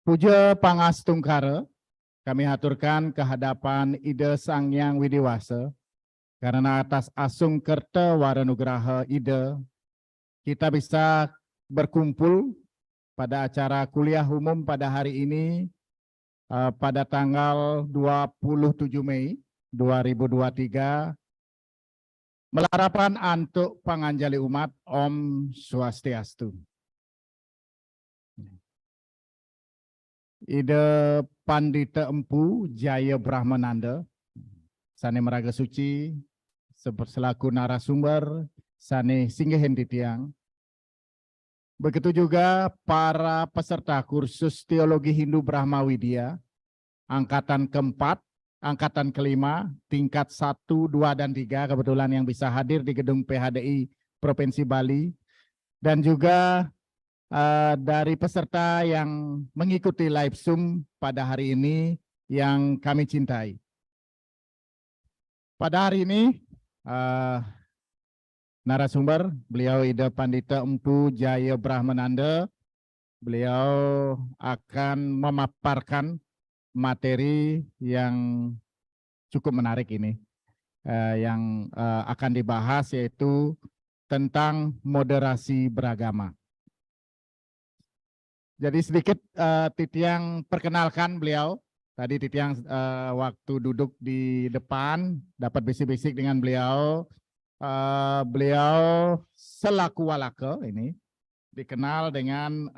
Puja Pangastungkara, kami haturkan kehadapan Ida Sang Hyang Widiwasa, karena atas asung kerta waranugraha Ida, kita bisa berkumpul pada acara kuliah umum pada hari ini pada tanggal 27 Mei 2023 melarapan antuk panganjali umat Om Swastiastu. Ida Pandita Empu Jaya Brahmananda, Sane Meraga Suci, selaku narasumber, Sane Singgahen Titiang. Begitu juga para peserta kursus Teologi Hindu Brahma Widya, angkatan keempat, angkatan kelima, tingkat 1, 2, dan 3, kebetulan yang bisa hadir di gedung PHDI Provinsi Bali, dan juga dari peserta yang mengikuti live Zoom pada hari ini yang kami cintai. Pada hari ini, narasumber, beliau Ida Pandita Empu Jaya Brahmananda, beliau akan memaparkan materi yang cukup menarik ini, yang akan dibahas, yaitu tentang moderasi beragama. Jadi sedikit Titiang perkenalkan beliau. Tadi Titiang waktu duduk di depan dapat bisik-bisik dengan beliau. Beliau selaku walaka ini dikenal dengan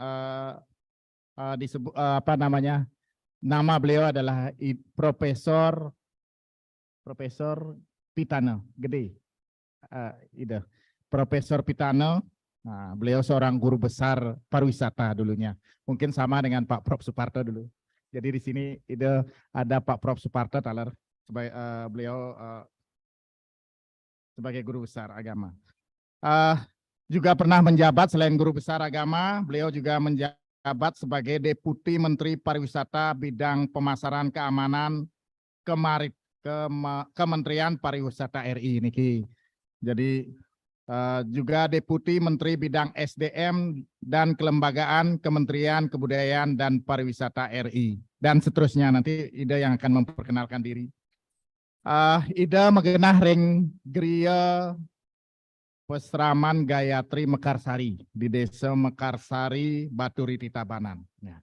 disebut apa namanya? Nama beliau adalah Profesor Pitana Gede. Ida Profesor Pitana. Nah, beliau seorang guru besar pariwisata dulunya. Mungkin sama dengan Pak Prof Suparto dulu. Jadi di sini ada Pak Prof Suparto Taler, beliau sebagai guru besar agama. Juga pernah menjabat selain guru besar agama, beliau juga menjabat sebagai Deputi Menteri Pariwisata bidang pemasaran keamanan Kementerian Pariwisata RI niki. Jadi juga Deputi Menteri Bidang SDM dan Kelembagaan Kementerian Kebudayaan dan Pariwisata RI, dan seterusnya. Nanti Ida yang akan memperkenalkan diri. Ida megenah ring Griya Pesraman Gayatri Mekarsari di Desa Mekarsari, Baturiti Tabanan. Ya.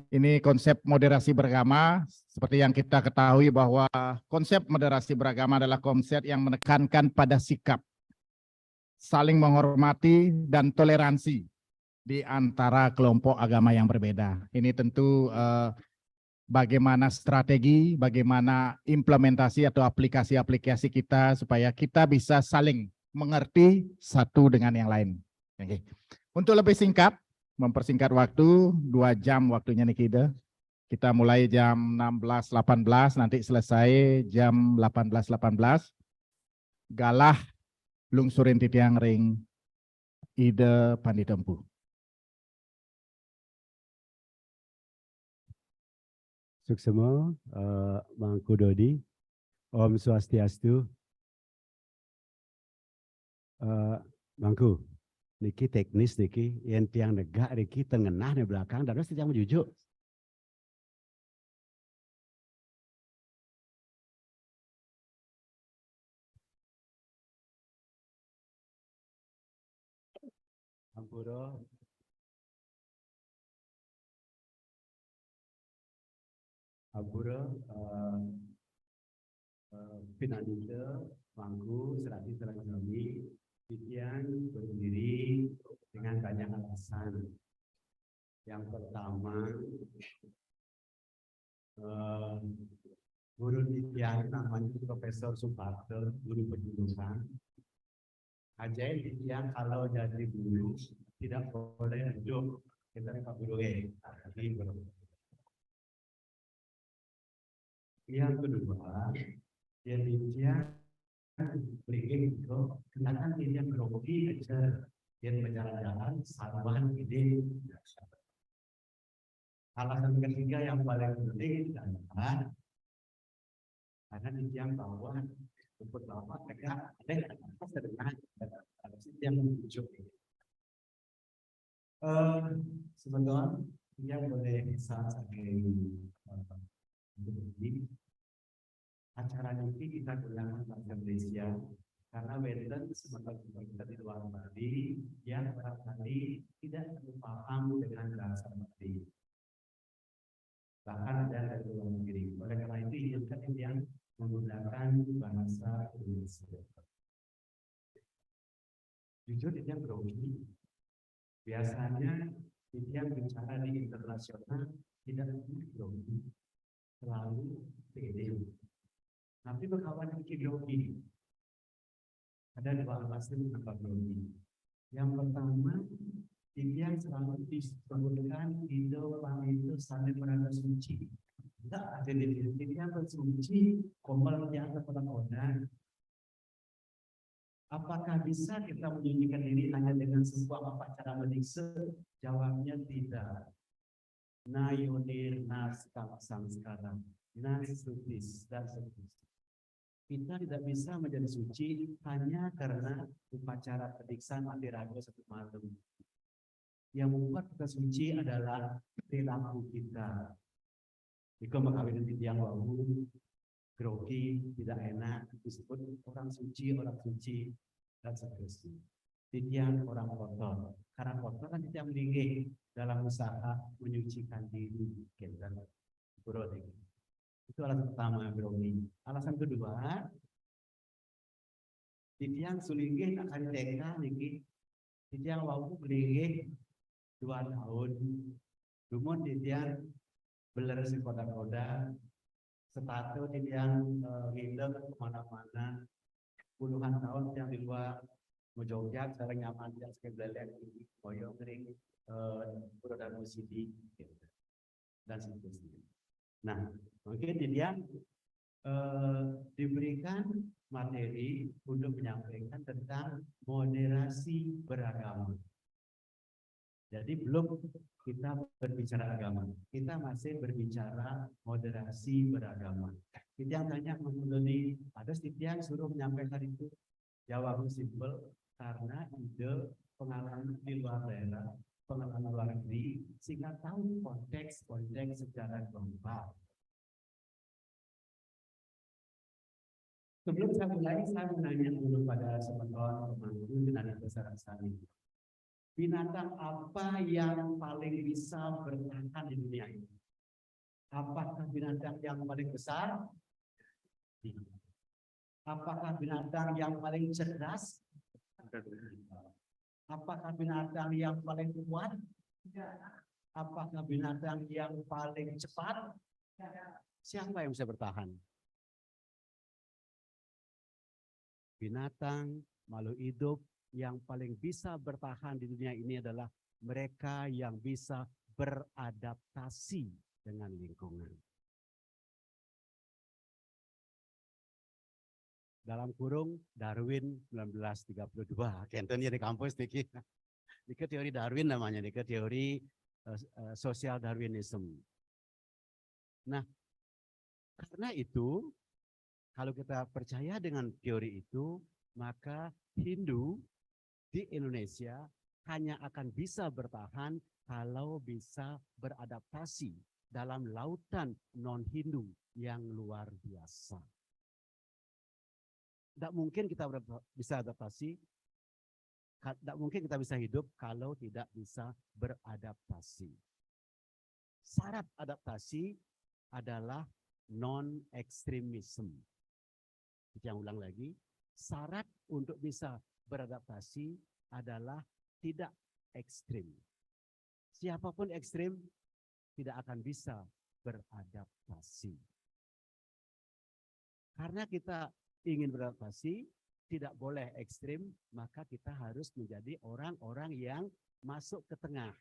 Ini konsep moderasi beragama, seperti yang kita ketahui bahwa konsep moderasi beragama adalah konsep yang menekankan pada sikap saling menghormati dan toleransi di antara kelompok agama yang berbeda. Ini tentu bagaimana strategi, bagaimana implementasi atau aplikasi-aplikasi kita supaya kita bisa saling mengerti satu dengan yang lain. Oke. Untuk lebih singkat, mempersingkat waktu, 2 jam waktunya nih kita mulai jam 16.18, nanti selesai jam 18.18. Galah lungsurin titiang ring Ida Pandita Empu. Suksema, Mangku Dodi, Om Swastiastu. Mangku, niki teknis niki, yang tiang negak niki tengenah di belakang, dan harus tiang menjujuk. Ampuro. Ampuro, Pinandita, Mangku, Serati Serati, Titian berdiri dengan banyak alasan. Yang pertama, guru Titian namanya Profesor Suparto, guru penjurusan. Ajaib Titian kalau jadi guru tidak boleh duduk, kita Pak Guru Yang kedua, dia Titian berikan itu kenapa dia grogi aja dia berjalan-jalan saluran ide. Alasan ketiga yang paling penting adalah karena dia bahwa untuk bapak tegak ada apa sederhana ada yang menunjuk. Sebenarnya yang boleh saking jadi acara ini kita gunakan bahasa Indonesia karena wenten sebenarnya kita di luar Bali yang barangkali tidak terlalu paham dengan bahasa Bali. Bahkan ada dari luar negeri. Oleh karena itu inginkan yang menggunakan bahasa Indonesia. Jujur dia grogi. Biasanya dia bicara di internasional tidak grogi, selalu pede. Tapi berkawan grogi. Ada dua alasan kenapa grogi. Yang pertama, dia selalu disebutkan hidup itu saling merasa suci. Tidak ada dia bersuci, komelnya kepada orang. Apakah bisa kita menyucikan diri hanya dengan sebuah upacara meniksa? Jawabnya tidak. Na yonir nas samskara, nas sutis dan seterusnya. Kita tidak bisa menjadi suci hanya karena upacara pediksaan mati raga satu malam. Yang membuat kita suci adalah perilaku kita. Jika mengawin di tiang bambu, grogi, tidak enak, disebut orang suci, dan seterusnya. Titian orang kotor, karena kotor kan tidak melingkih dalam usaha menyucikan diri. Itu alasan pertama, grogi. Alasan kedua, titian sulinggih tak kali teka, titian wau melingkih 2 tahun. Lumon titian beler si koda-koda, sepatu yang ngiler kemana-mana, puluhan tahun yang di luar Mojogja, sekarang nyaman yang sekebelelek ini, koyong kering, produk musidi, dan seterusnya. Nah, mungkin dia diberikan materi untuk menyampaikan tentang moderasi beragama. Jadi belum kita berbicara agama, kita masih berbicara moderasi beragama. Kita yang tanya mengenai ada yang suruh menyampaikan itu, jawabnya simpel karena ide pengalaman di luar daerah, pengalaman luar negeri, sehingga tahu konteks sejarah global. Sebelum saya mulai, saya menanya dulu pada sebentar pemangku dan besar saya. Binatang apa yang paling bisa bertahan di dunia ini? Apakah binatang yang paling besar? Apakah binatang yang paling cerdas? Apakah binatang yang paling kuat? Apakah binatang yang paling cepat? Siapa yang bisa bertahan? Binatang, makhluk hidup yang paling bisa bertahan di dunia ini adalah mereka yang bisa beradaptasi dengan lingkungan. Dalam kurung Darwin 1932, kenten ya di kampus niki. Niki teori Darwin namanya, niki teori sosial Darwinism. Nah, karena itu kalau kita percaya dengan teori itu, maka Hindu di Indonesia hanya akan bisa bertahan kalau bisa beradaptasi dalam lautan non-Hindu yang luar biasa. Tidak mungkin kita bisa adaptasi, tidak mungkin kita bisa hidup kalau tidak bisa beradaptasi. Syarat adaptasi adalah non-ekstremisme. Yang ulang lagi, syarat untuk bisa beradaptasi adalah tidak ekstrim. Siapapun ekstrim tidak akan bisa beradaptasi. Karena kita ingin beradaptasi, tidak boleh ekstrim, maka kita harus menjadi orang-orang yang masuk ke tengah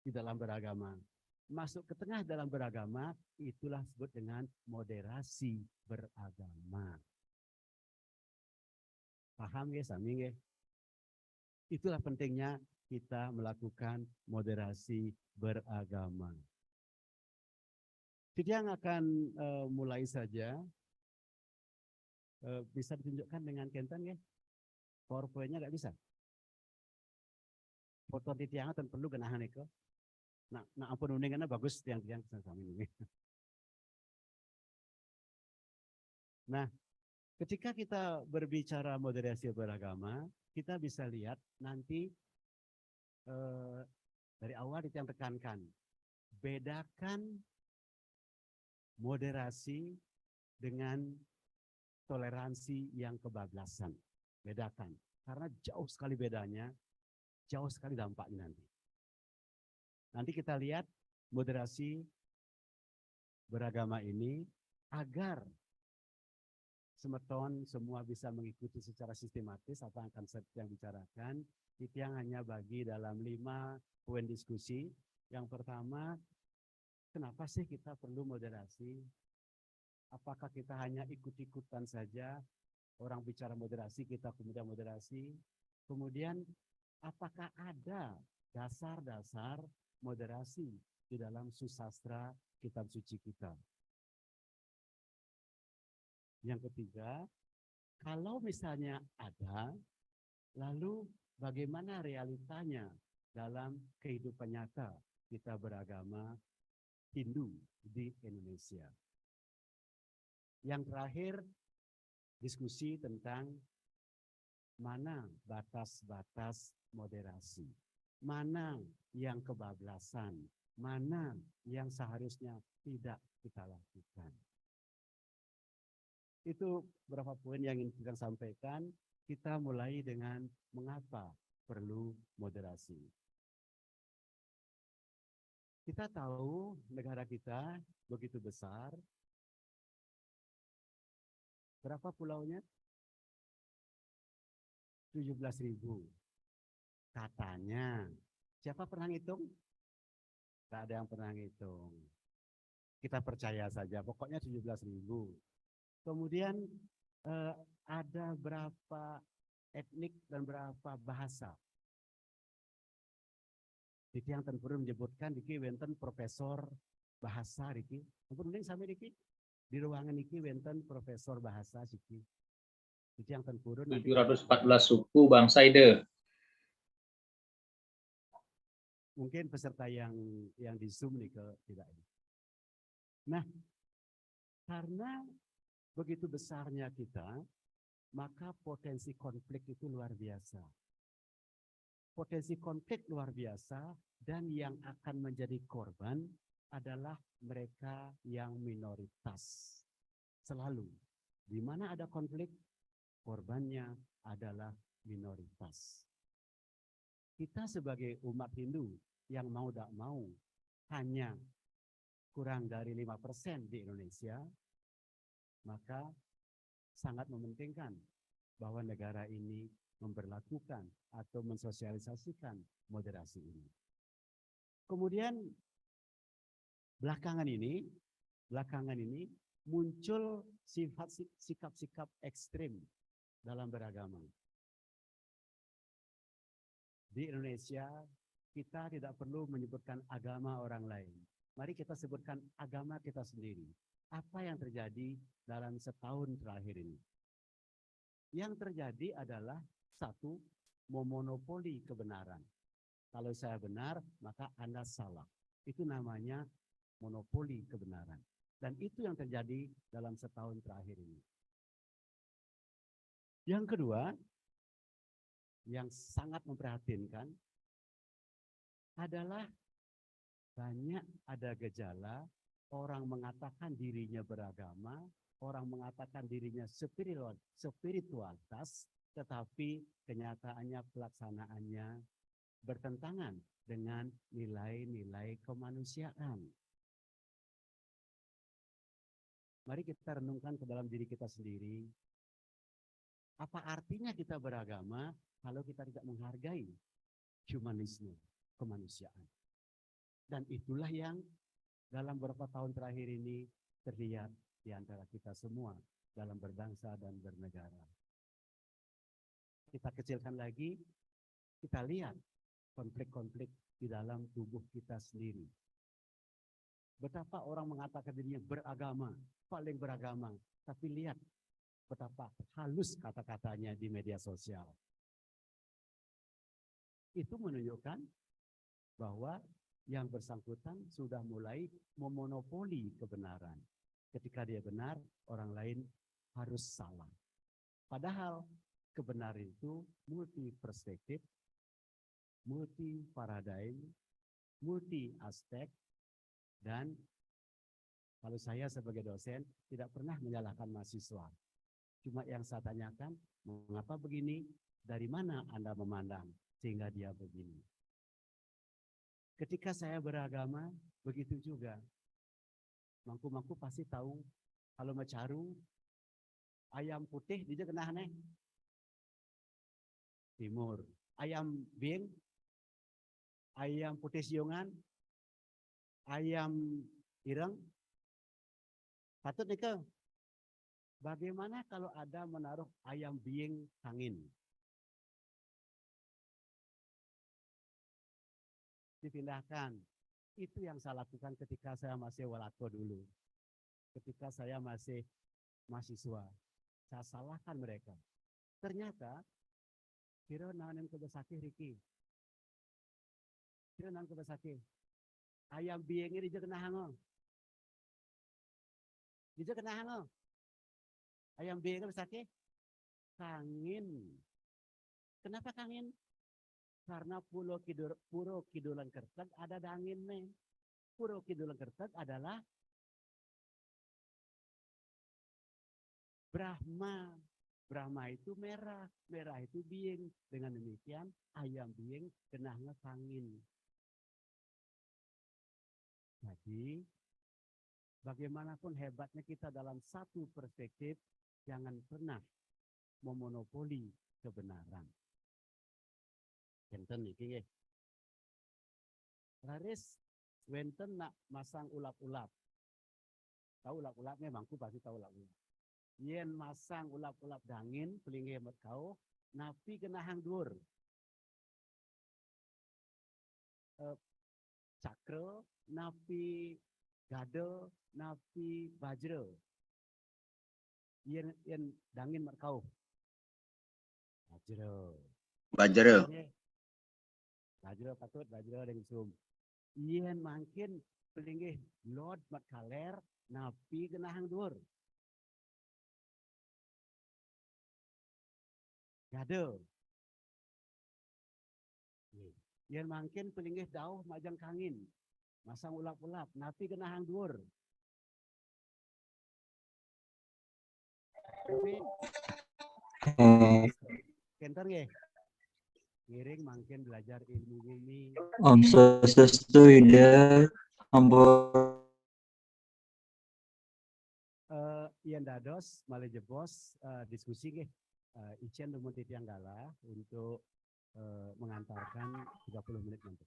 di dalam beragama. Masuk ke tengah dalam beragama, itulah disebut dengan moderasi beragama. Paham ya, Sami ya? Itulah pentingnya kita melakukan moderasi beragama. Jadi yang akan mulai saja, bisa ditunjukkan dengan kenten ya? PowerPoint-nya nggak bisa. Foto titiangan dan perlu genahan itu. Nah ampun uningannya bagus tiang-tiang sama ini. Nah, ketika kita berbicara moderasi beragama, kita bisa lihat nanti dari awal itu yang tekankan, bedakan moderasi dengan toleransi yang kebablasan. Bedakan, karena jauh sekali bedanya, jauh sekali dampaknya nanti. Nanti kita lihat moderasi beragama ini agar semeton semua bisa mengikuti secara sistematis apa yang akan saya bicarakan. Itu yang hanya bagi dalam 5 poin diskusi. Yang pertama, kenapa sih kita perlu moderasi? Apakah kita hanya ikut-ikutan saja? Orang bicara moderasi, kita kemudian moderasi. Kemudian, apakah ada dasar-dasar moderasi di dalam susastra kitab suci kita? Yang ketiga, kalau misalnya ada, lalu bagaimana realitanya dalam kehidupan nyata kita beragama Hindu di Indonesia? Yang terakhir, diskusi tentang mana batas-batas moderasi, mana yang kebablasan, mana yang seharusnya tidak kita lakukan. Itu beberapa poin yang ingin kita sampaikan. Kita mulai dengan mengapa perlu moderasi. Kita tahu negara kita begitu besar. Berapa pulaunya? 17.000. Katanya. Siapa pernah ngitung? Tak ada yang pernah ngitung. Kita percaya saja, pokoknya 17.000. Kemudian ada berapa etnik dan berapa bahasa. Diki yang tempurun menyebutkan, Diki wenten profesor bahasa, Diki. Ampun mending sampai Diki. Di ruangan Diki wenten profesor bahasa, Diki. Diki yang tempurun. 714 suku bangsa ide. Mungkin peserta yang di Zoom nih tidak ini. Nah, karena begitu besarnya kita, maka potensi konflik itu luar biasa. Potensi konflik luar biasa, dan yang akan menjadi korban adalah mereka yang minoritas. Selalu, di mana ada konflik, korbannya adalah minoritas. Kita sebagai umat Hindu yang mau tak mau hanya kurang dari 5% di Indonesia, maka sangat mementingkan bahwa negara ini memberlakukan atau mensosialisasikan moderasi ini. Kemudian belakangan ini muncul sikap-sikap ekstrim dalam beragama. Di Indonesia, kita tidak perlu menyebutkan agama orang lain. Mari kita sebutkan agama kita sendiri. Apa yang terjadi dalam setahun terakhir ini? Yang terjadi adalah satu, memonopoli kebenaran. Kalau saya benar, maka Anda salah. Itu namanya monopoli kebenaran. Dan itu yang terjadi dalam setahun terakhir ini. Yang kedua, yang sangat memprihatinkan adalah banyak ada gejala orang mengatakan dirinya beragama, orang mengatakan dirinya spiritualitas, tetapi kenyataannya pelaksanaannya bertentangan dengan nilai-nilai kemanusiaan. Mari kita renungkan ke dalam diri kita sendiri. Apa artinya kita beragama kalau kita tidak menghargai humanisme, kemanusiaan? Dan itulah yang dalam beberapa tahun terakhir ini terlihat di antara kita semua dalam berbangsa dan bernegara. Kita kecilkan lagi, kita lihat konflik-konflik di dalam tubuh kita sendiri. Betapa orang mengatakan dirinya beragama, paling beragama, tapi lihat betapa halus kata-katanya di media sosial. Itu menunjukkan bahwa yang bersangkutan sudah mulai memonopoli kebenaran. Ketika dia benar, orang lain harus salah. Padahal kebenaran itu multi perspektif, multi paradigm, multi aspek, dan kalau saya sebagai dosen tidak pernah menyalahkan mahasiswa. Cuma yang saya tanyakan, mengapa begini? Dari mana Anda memandang sehingga dia begini? Ketika saya beragama, begitu juga. Mangku-mangku pasti tahu kalau mecaru ayam putih dia kena aneh. Timur. Ayam bing, ayam putih siungan, ayam ireng. Patut nih ke. Bagaimana kalau ada menaruh ayam bing angin? Dipindahkan. Itu yang saya lakukan ketika saya masih walako dulu. Ketika saya masih mahasiswa. Saya salahkan mereka. Ternyata, kira nanem kebesaki Riki. Kira nanem kebesaki. Ayam bing ini dia kena hango. Dia kena hango. Ayam bing kebesaki. Kangin. Kenapa kangin? Karena Puro Kidulan Kerteg ada dangin nih. Puro Kidulan Kerteg adalah Brahma. Brahma itu merah, merah itu biing. Dengan demikian ayam biing kenahnya kangin. Jadi bagaimanapun hebatnya kita dalam satu perspektif, jangan pernah memonopoli kebenaran. Enten iki nggih. Laris wenten nak masang ulap-ulap. Tahu ulap-ulapnya mangku pasti tahu ulap-ulap. Yen masang ulap-ulap dangin pelinge merkau napi kena hang dhuwur. Cakra, napi gado, napi bajra. Yen dangin merkau. Bajra. Bajra patut, bajra dengan sum. Yen mangkin pelinggih Lord Makaler napi kena hang dhuwur. Gado. Yen mangkin pelinggih dauh majang kangin. Masang ulap-ulap, napi kena hang dhuwur. Kenter nggih. Ngiring mangkin belajar ilmu bumi. Om Swastiastu Ida Ampun. Ian dados malih jebos diskusi nggih. Icen rumut Tianggala untuk mengantarkan 30 menit nanti.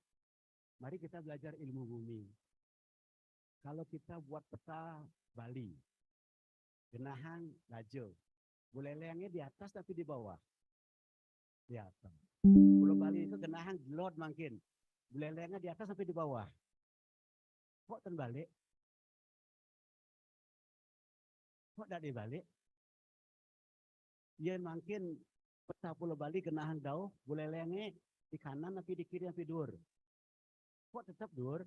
Mari kita belajar ilmu bumi. Kalau kita buat peta Bali, Genahan Lajo, bulelengnya di atas tapi di bawah. Di atas. Pulau Bali itu Genahan Lord mungkin. Bulelengnya di atas sampai di bawah. Kok terbalik? Kok tidak dibalik? Ya mungkin peta Pulau Bali Genahan Dauh, bulelengnya di kanan tapi di kiri sampai dur. Kok tetap dur?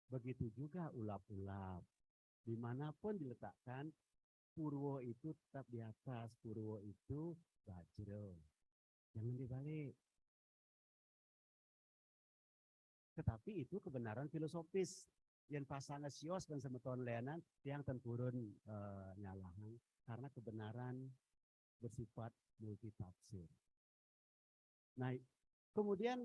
Begitu juga ulap-ulap. Dimanapun diletakkan, Purwo itu tetap di atas, Purwo itu Bajra. Jangan dibalik. Tetapi itu kebenaran filosofis. Yang pasangan sios dan semeton leanan yang tempurun nyalahan karena kebenaran bersifat multitafsir. Nah, kemudian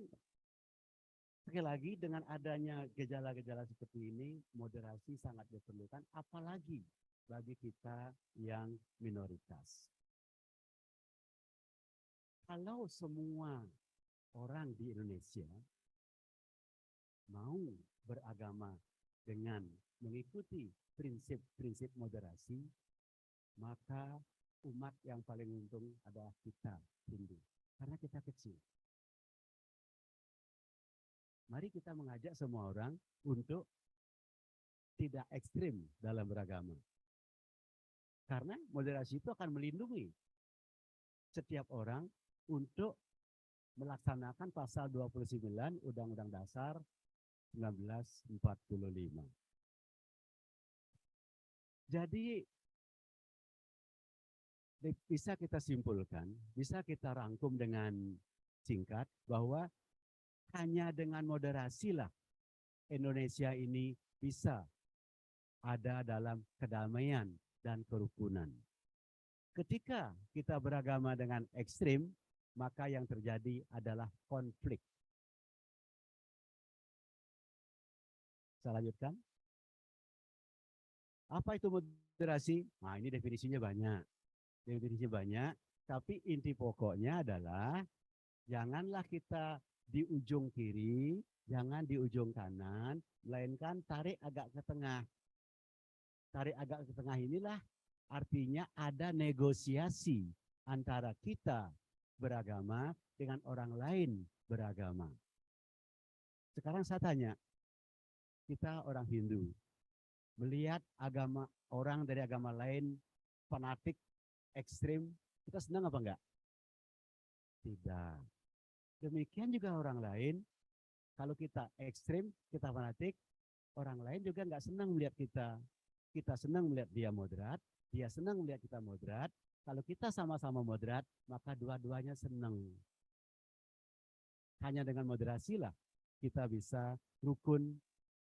sekali lagi dengan adanya gejala-gejala seperti ini, moderasi sangat diperlukan, apalagi bagi kita yang minoritas. Kalau semua orang di Indonesia mau beragama dengan mengikuti prinsip-prinsip moderasi, maka umat yang paling untung adalah kita, Hindu. Karena kita kecil. Mari kita mengajak semua orang untuk tidak ekstrim dalam beragama. Karena moderasi itu akan melindungi setiap orang untuk melaksanakan pasal 29 Undang-Undang Dasar 1945. Jadi bisa kita simpulkan, bisa kita rangkum dengan singkat bahwa hanya dengan moderasi lah Indonesia ini bisa ada dalam kedamaian dan kerukunan. Ketika kita beragama dengan ekstrim, maka yang terjadi adalah konflik. Saya lanjutkan. Apa itu moderasi? Nah, ini definisinya banyak. Definisinya banyak, tapi inti pokoknya adalah janganlah kita di ujung kiri, jangan di ujung kanan, melainkan tarik agak ke tengah. Tarik agak ke tengah inilah artinya ada negosiasi antara kita beragama dengan orang lain beragama. Sekarang saya tanya, kita orang Hindu, melihat agama orang dari agama lain fanatik, ekstrim, kita senang apa enggak? Tidak. Demikian juga orang lain, kalau kita ekstrim, kita fanatik, orang lain juga enggak senang melihat kita. Kita senang melihat dia moderat, dia senang melihat kita moderat. Kalau kita sama-sama moderat, maka dua-duanya senang. Hanya dengan moderasi lah kita bisa rukun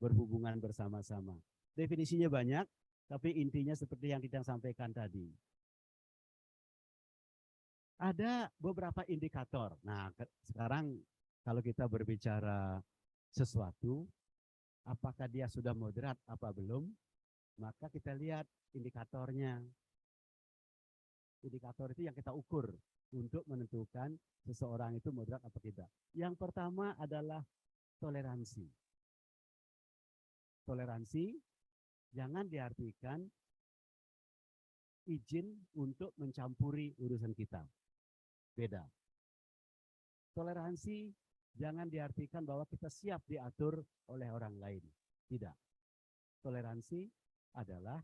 berhubungan bersama-sama. Definisinya banyak, tapi intinya seperti yang kita sampaikan tadi. Ada beberapa indikator. Nah, sekarang kalau kita berbicara sesuatu, apakah dia sudah moderat apa belum, maka kita lihat indikatornya. Indikator itu yang kita ukur untuk menentukan seseorang itu moderat atau tidak. Yang pertama adalah toleransi. Toleransi jangan diartikan izin untuk mencampuri urusan kita. Beda. Toleransi jangan diartikan bahwa kita siap diatur oleh orang lain. Tidak. Toleransi adalah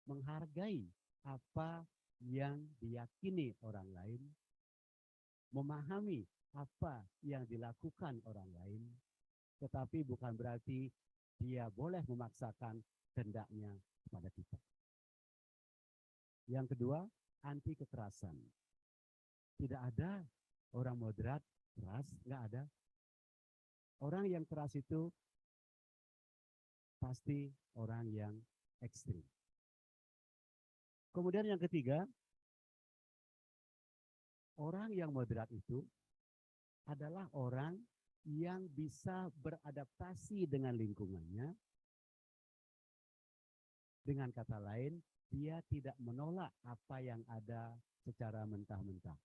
menghargai apa yang diyakini orang lain, memahami apa yang dilakukan orang lain, tetapi bukan berarti dia boleh memaksakan kehendaknya kepada kita. Yang kedua, anti kekerasan. Tidak ada orang moderat keras, nggak ada. Orang yang keras itu pasti orang yang ekstrim. Kemudian yang ketiga, orang yang moderat itu adalah orang yang bisa beradaptasi dengan lingkungannya. Dengan kata lain, dia tidak menolak apa yang ada secara mentah-mentah.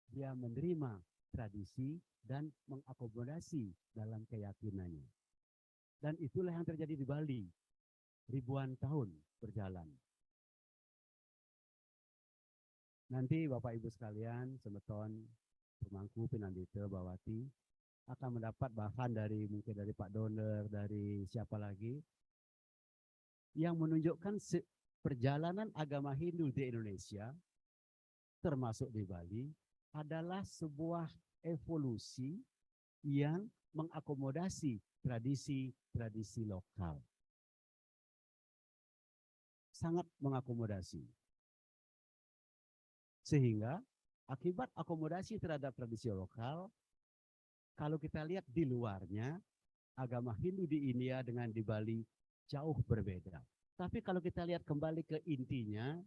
Dia menerima tradisi dan mengakomodasi dalam keyakinannya. Dan itulah yang terjadi di Bali. Ribuan tahun berjalan. Nanti Bapak Ibu sekalian, semeton, pemangku, pinandita, bawati, akan mendapat bahan dari mungkin dari Pak Doner, dari siapa lagi, yang menunjukkan perjalanan agama Hindu di Indonesia, termasuk di Bali, adalah sebuah evolusi yang mengakomodasi tradisi-tradisi lokal. Sangat mengakomodasi. Sehingga akibat akomodasi terhadap tradisi lokal, kalau kita lihat di luarnya, agama Hindu di India dengan di Bali jauh berbeda. Tapi kalau kita lihat kembali ke intinya,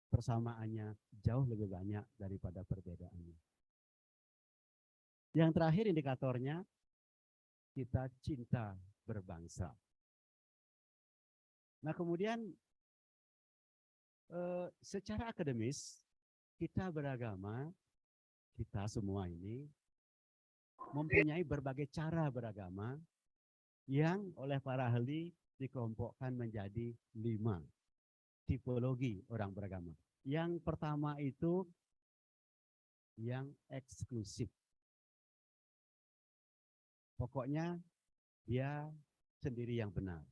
persamaannya jauh lebih banyak daripada perbedaannya. Yang terakhir indikatornya, kita cinta berbangsa. Nah kemudian secara akademis, kita beragama, kita semua ini mempunyai berbagai cara beragama yang oleh para ahli dikelompokkan menjadi 5 tipologi orang beragama. Yang pertama itu yang eksklusif. Pokoknya dia sendiri yang benar.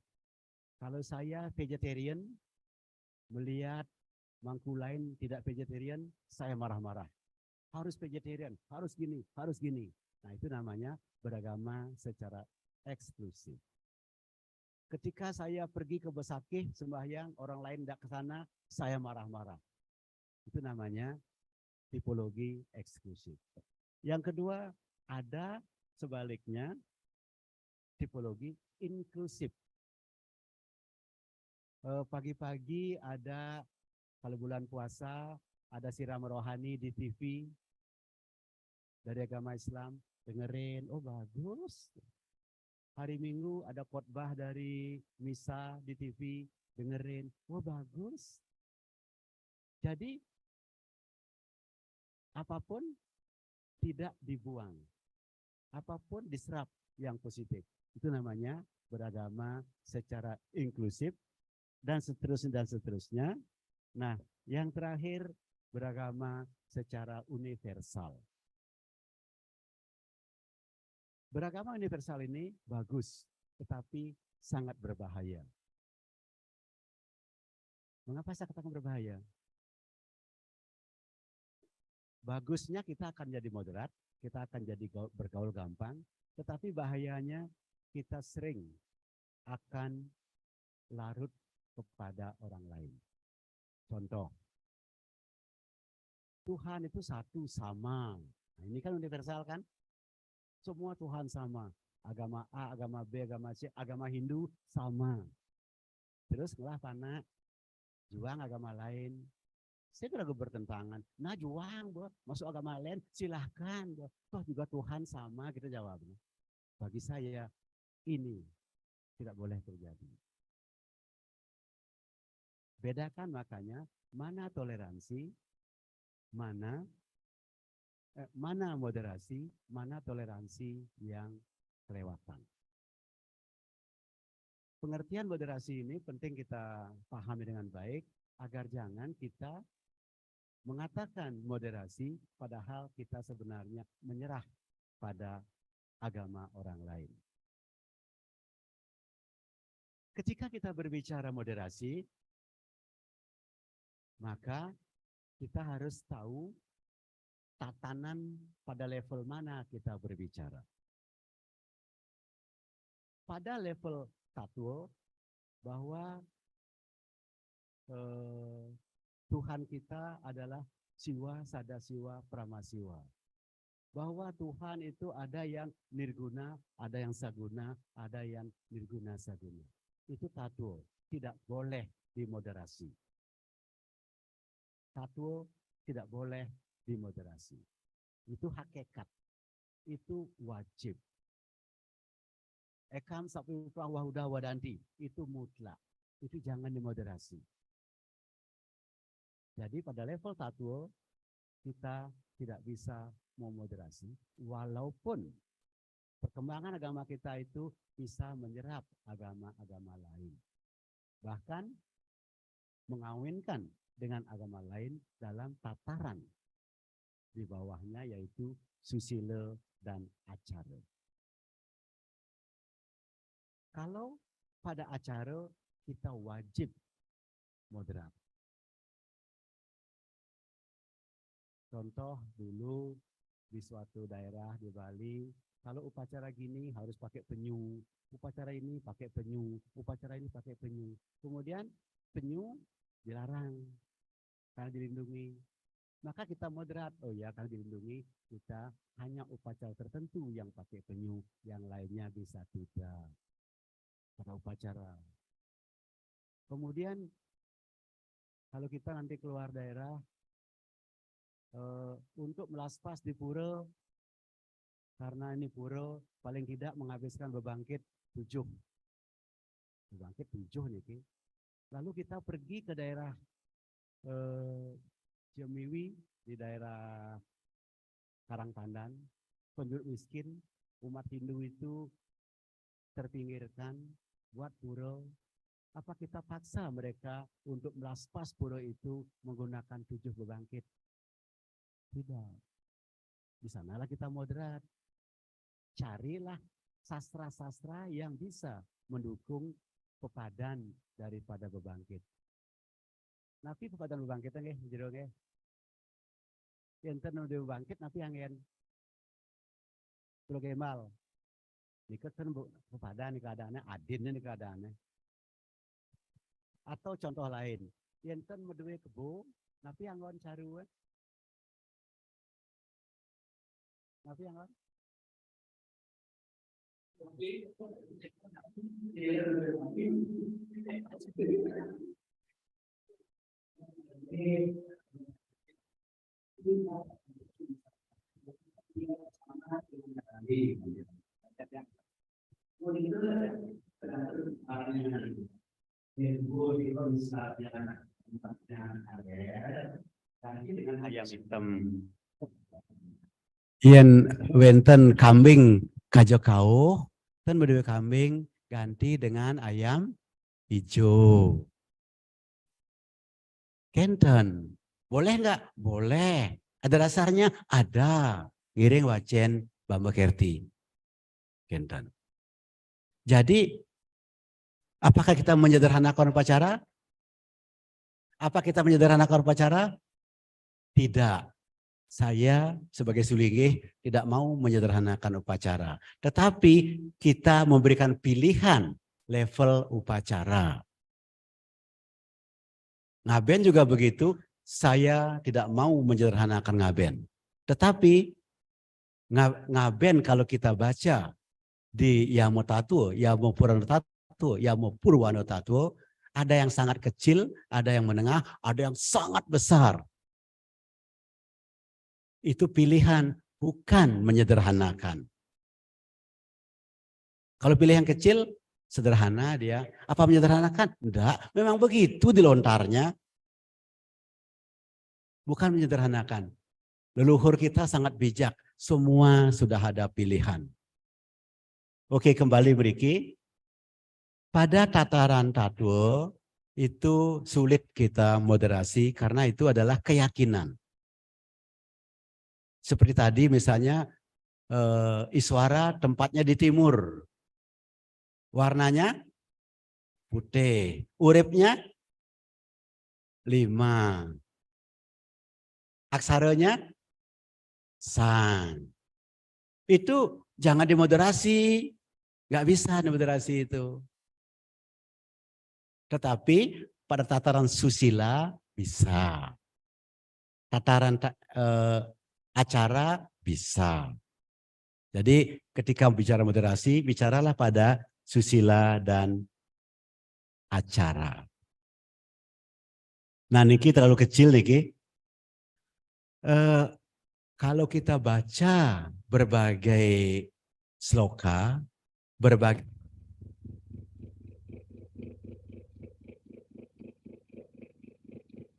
Kalau saya vegetarian, melihat mangku lain tidak vegetarian, saya marah-marah. Harus vegetarian, harus gini, harus gini. Nah, itu namanya beragama secara eksklusif. Ketika saya pergi ke Besakih sembahyang, orang lain tidak ke sana, saya marah-marah. Itu namanya tipologi eksklusif. Yang kedua, ada sebaliknya tipologi inklusif. Pagi-pagi ada, kalau bulan puasa, ada siram rohani di TV dari agama Islam, dengerin, oh bagus. Hari Minggu ada khotbah dari misa di TV, dengerin, wah bagus. Jadi apapun tidak dibuang, apapun diserap yang positif. Itu namanya beragama secara inklusif dan seterusnya dan seterusnya. Nah, yang terakhir beragama secara universal. Beragama universal ini bagus, tetapi sangat berbahaya. Mengapa saya katakan berbahaya? Bagusnya kita akan jadi moderat, kita akan jadi bergaul gampang, tetapi bahayanya kita sering akan larut kepada orang lain. Contoh, Tuhan itu satu sama. Nah, ini kan universal kan? Semua Tuhan sama. Agama A, agama B, agama C, agama Hindu sama. Terus ngelah pana, juang agama lain. Saya kira bertentangan. Nah juang, bro. Masuk agama lain, silahkan. Bro. Toh juga Tuhan sama, kita jawabnya. Bagi saya, ini tidak boleh terjadi. Bedakan makanya, mana toleransi, mana moderasi, mana toleransi yang kelewatan. Pengertian moderasi ini penting kita pahami dengan baik, agar jangan kita mengatakan moderasi, padahal kita sebenarnya menyerah pada agama orang lain. Ketika kita berbicara moderasi, maka kita harus tahu tatanan pada level mana kita berbicara. Pada level tatwo, bahwa Tuhan kita adalah siwa, sadasiwa, pramasiwa. Bahwa Tuhan itu ada yang nirguna, ada yang saguna, ada yang nirguna saguna. Itu tatwo, tidak boleh dimoderasi. Tatwo tidak boleh dimoderasi. Itu hakikat, itu wajib. Ekam sapipang wahuda wadanti, itu mutlak, itu jangan dimoderasi. Jadi pada level tatwo, kita tidak bisa memoderasi, walaupun perkembangan agama kita itu bisa menyerap agama-agama lain. Bahkan mengawinkan dengan agama lain dalam tataran di bawahnya, yaitu susila dan acara. Kalau pada acara kita wajib moderat. Contoh dulu di suatu daerah di Bali, kalau upacara gini harus pakai penyu, upacara ini pakai penyu, upacara ini pakai penyu. Kemudian penyu dilarang karena dilindungi. Maka kita moderat, oh ya karena dilindungi, kita hanya upacara tertentu yang pakai penyu, yang lainnya bisa tidak pada upacara. Kemudian kalau kita nanti keluar daerah, untuk melaspas di pura, karena ini pura paling tidak menghabiskan bebangkit 7. Bebangkit 7 nih. Lalu kita pergi ke daerah Ciemiwi, di daerah Karangpandan, penduduk miskin, umat Hindu itu terpinggirkan buat pura. Apa kita paksa mereka untuk melaspas pura itu menggunakan 7 bebangkit? Tidak. Di sanalah kita moderat. Carilah sastra-sastra yang bisa mendukung pepadan daripada bebangkit. Napi pepadan bebangkitnya nggih, jero nggih. Enten nu bebangkit napi angin. Pulau Gemal. Niketan bu kepada nih keadaannya, adinnya nih keadaannya. Atau contoh lain, enten medue kebo, tapi yang lawan caruan. Tapi yang lawan. Ayam hitam. Yen wenten kambing kajokau, kan berdua kambing ganti dengan ayam hijau. Kenten, boleh nggak? Boleh. Ada dasarnya? Ada. Ngiring wacen Bamba Kerti. Kenten. Jadi, apakah kita menyederhanakan upacara? Apa kita menyederhanakan upacara? Tidak. Saya sebagai Sulinggih tidak mau menyederhanakan upacara. Tetapi kita memberikan pilihan level upacara. Ngaben juga begitu, saya tidak mau menyederhanakan ngaben. Tetapi ngaben kalau kita baca di Yamo Tatuo, Yamo Purano Tatuo, Yamo Purwano Tatuo, ada yang sangat kecil, ada yang menengah, ada yang sangat besar. Itu pilihan, bukan menyederhanakan. Kalau pilihan kecil, sederhana dia. Apa menyederhanakan? Enggak, memang begitu dilontarnya. Bukan menyederhanakan. Leluhur kita sangat bijak, semua sudah ada pilihan. Oke, kembali beriki. Pada tataran tatuo, itu sulit kita moderasi karena itu adalah keyakinan. Seperti tadi misalnya Iswara tempatnya di timur. Warnanya putih. Uripnya 5. Aksaranya sang. Itu jangan dimoderasi. Nggak bisa dimoderasi itu. Tetapi pada tataran susila bisa. Tataran acara bisa. Jadi ketika bicara moderasi, bicaralah pada susila dan acara. Nah niki terlalu kecil niki. Kalau kita baca berbagai sloka, berbagai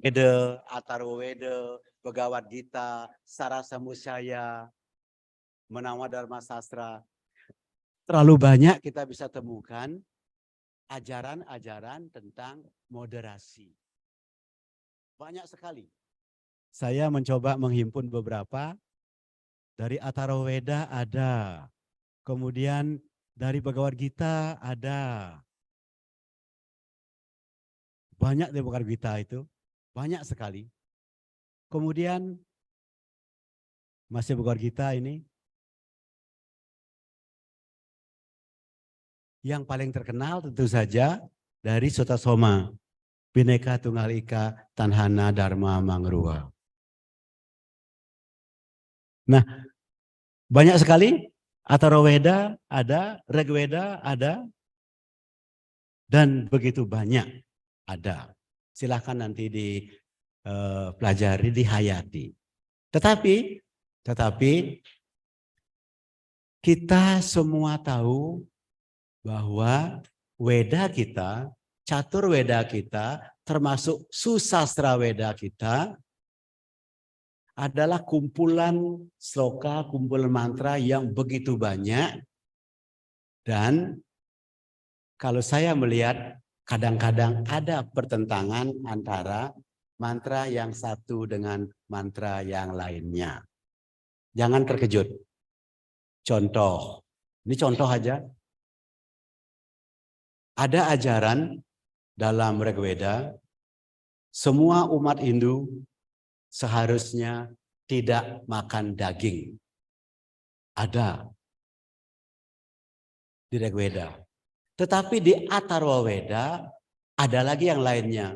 Weda, Atharwaveda, Bhagavad Gita, Sarasa Musaya, Menawa Dharma Sastra. Terlalu banyak kita bisa temukan ajaran-ajaran tentang moderasi. Banyak sekali. Saya mencoba menghimpun beberapa. Dari Atharwaveda ada. Kemudian dari Bhagavad Gita ada. Banyak dari Bhagavad Gita itu. Banyak sekali. Kemudian masih Bhagavad Gita ini. Yang paling terkenal tentu saja dari Sutta Soma. Bhinneka Tunggal Ika Tanhana Dharma Mangrua. Nah, banyak sekali. Atharwaveda ada, Rigveda ada. Dan begitu banyak ada. Silahkan nanti dipelajari, dihayati. Tetapi kita semua tahu bahwa Weda kita, Catur Weda kita, termasuk Susastra Weda kita, adalah kumpulan sloka, kumpulan mantra yang begitu banyak. Dan kalau saya melihat kadang-kadang ada pertentangan antara mantra yang satu dengan mantra yang lainnya. Jangan terkejut. Contoh, ini contoh aja. Ada ajaran dalam Rigveda, semua umat Hindu seharusnya tidak makan daging. Ada. di Rigveda. Tetapi di Atharva Veda ada lagi yang lainnya.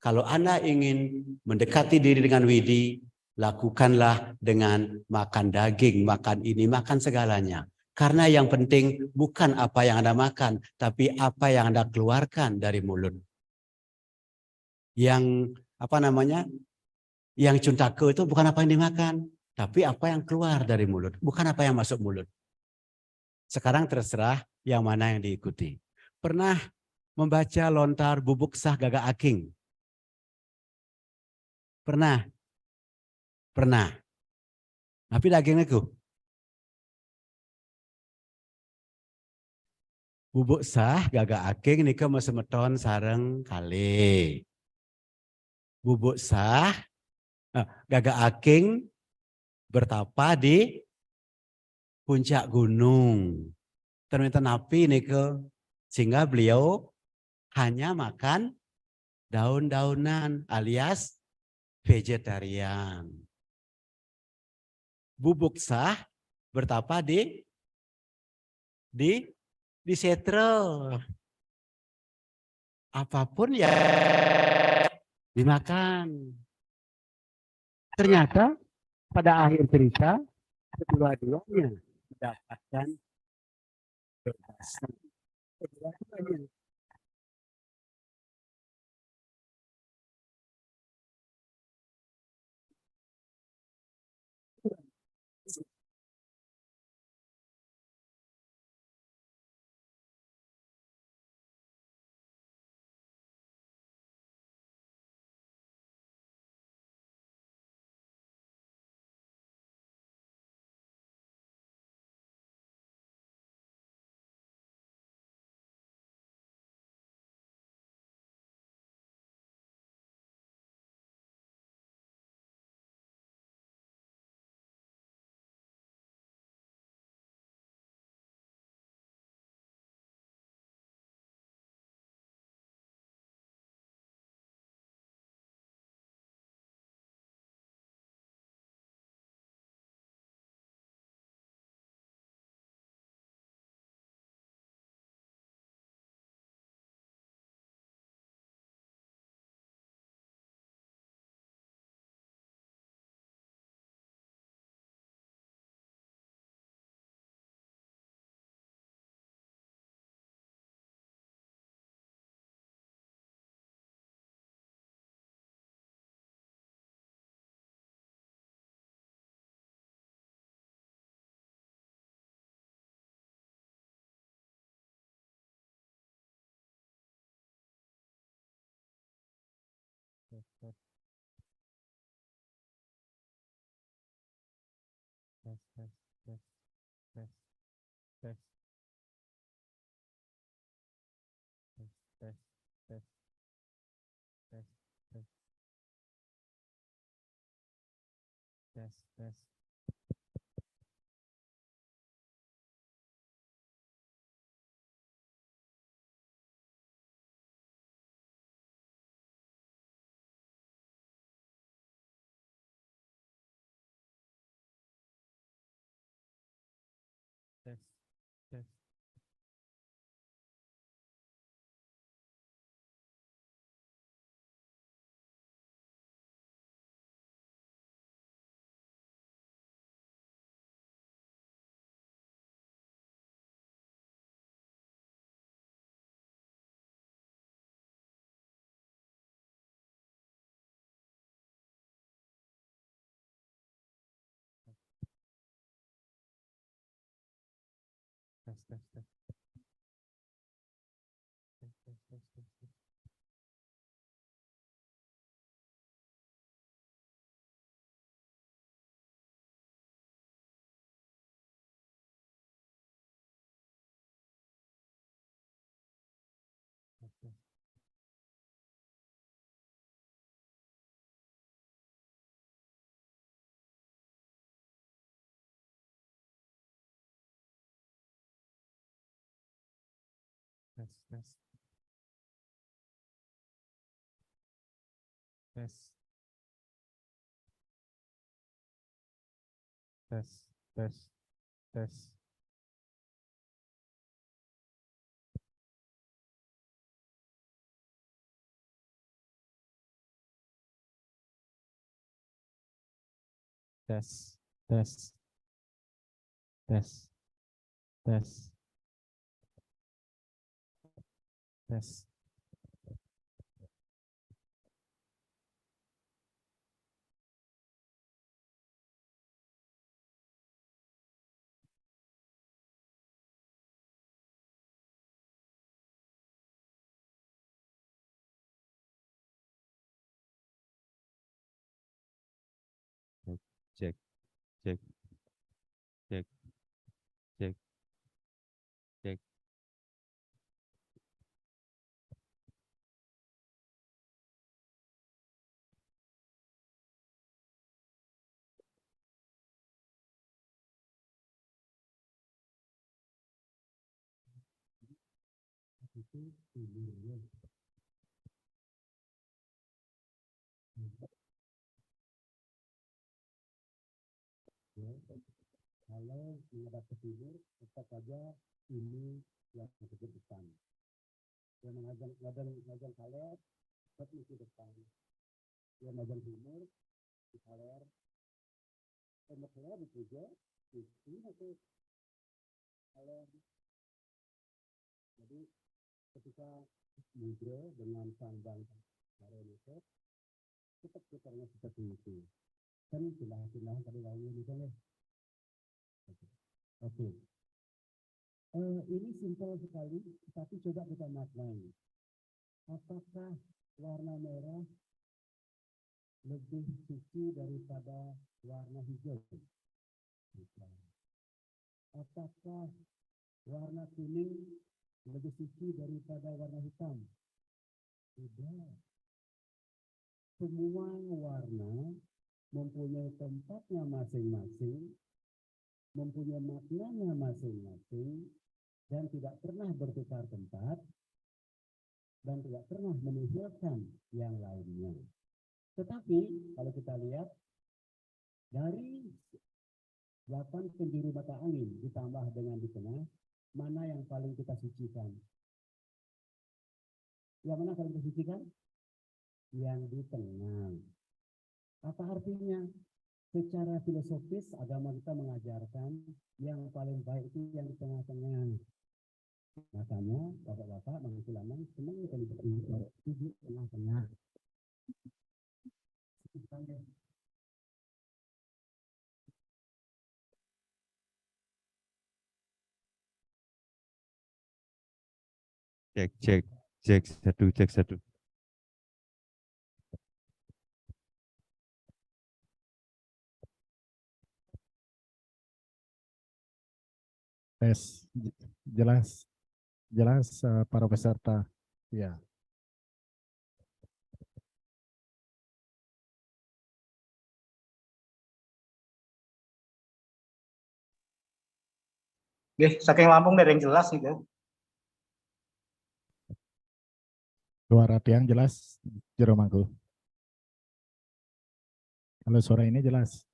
Kalau Anda ingin mendekati diri dengan Widi, lakukanlah dengan makan daging, makan ini, makan segalanya. Karena yang penting bukan apa yang Anda makan, tapi apa yang Anda keluarkan dari mulut. Yang Yang cuntake itu bukan apa yang dimakan, tapi apa yang keluar dari mulut, bukan apa yang masuk mulut. Sekarang terserah yang mana yang diikuti. Pernah membaca lontar bubuk sah gagak aking? Pernah? Pernah. Tapi dagingnya ku? Bubuk sah gagak aking nika mesemeton sareng kali. Bubuk sah gagak aking bertapa di puncak gunung. Ternyata napi nika sehingga beliau hanya makan daun-daunan alias vegetarian. Bubuk sah bertapa di setro. Apapun ya dimakan. Ternyata pada akhir cerita kedua-duanya mendapatkan kebebasan. Kedua-duanya. tes, tes, tes, tes, tes. Cek, cek, cek, cek, cek. Kalau menghadap ke timur, tetap saja ini yang ke depan. Yang menghadap kaler, tetap ke depan. Yang menghadap timur, di kaler, kaler di puja, di sini atau kaler. Jadi ketika mudra dengan pandang kaler itu, tetap putarnya seperti itu. Kan silah-silah tadi lalu misalnya. Oke. Ini simpel sekali, tapi coba kita maknai. Apakah warna merah lebih suci daripada warna hijau? Apakah warna kuning lebih suci daripada warna hitam? Tidak. Semua warna mempunyai tempatnya masing-masing, mempunyai maknanya masing-masing, dan tidak pernah bertukar tempat, dan tidak pernah menihilkan yang lainnya. Tetapi kalau kita lihat dari 8 penjuru mata angin ditambah dengan di tengah, mana yang paling kita sucikan? Yang mana paling kita sucikan? Yang di tengah. Apa artinya? Secara filosofis agama kita mengajarkan yang paling baik itu yang di tengah-tengah. Makanya bapak-bapak mengikuti lama senang sekali di tengah-tengah. Cek, cek, cek satu, cek satu. Tes, jelas, jelas para peserta. Ya. Saking Lampung dari yang jelas nih, Suara tiang jelas, Jero Mangku. Kalau suara ini jelas.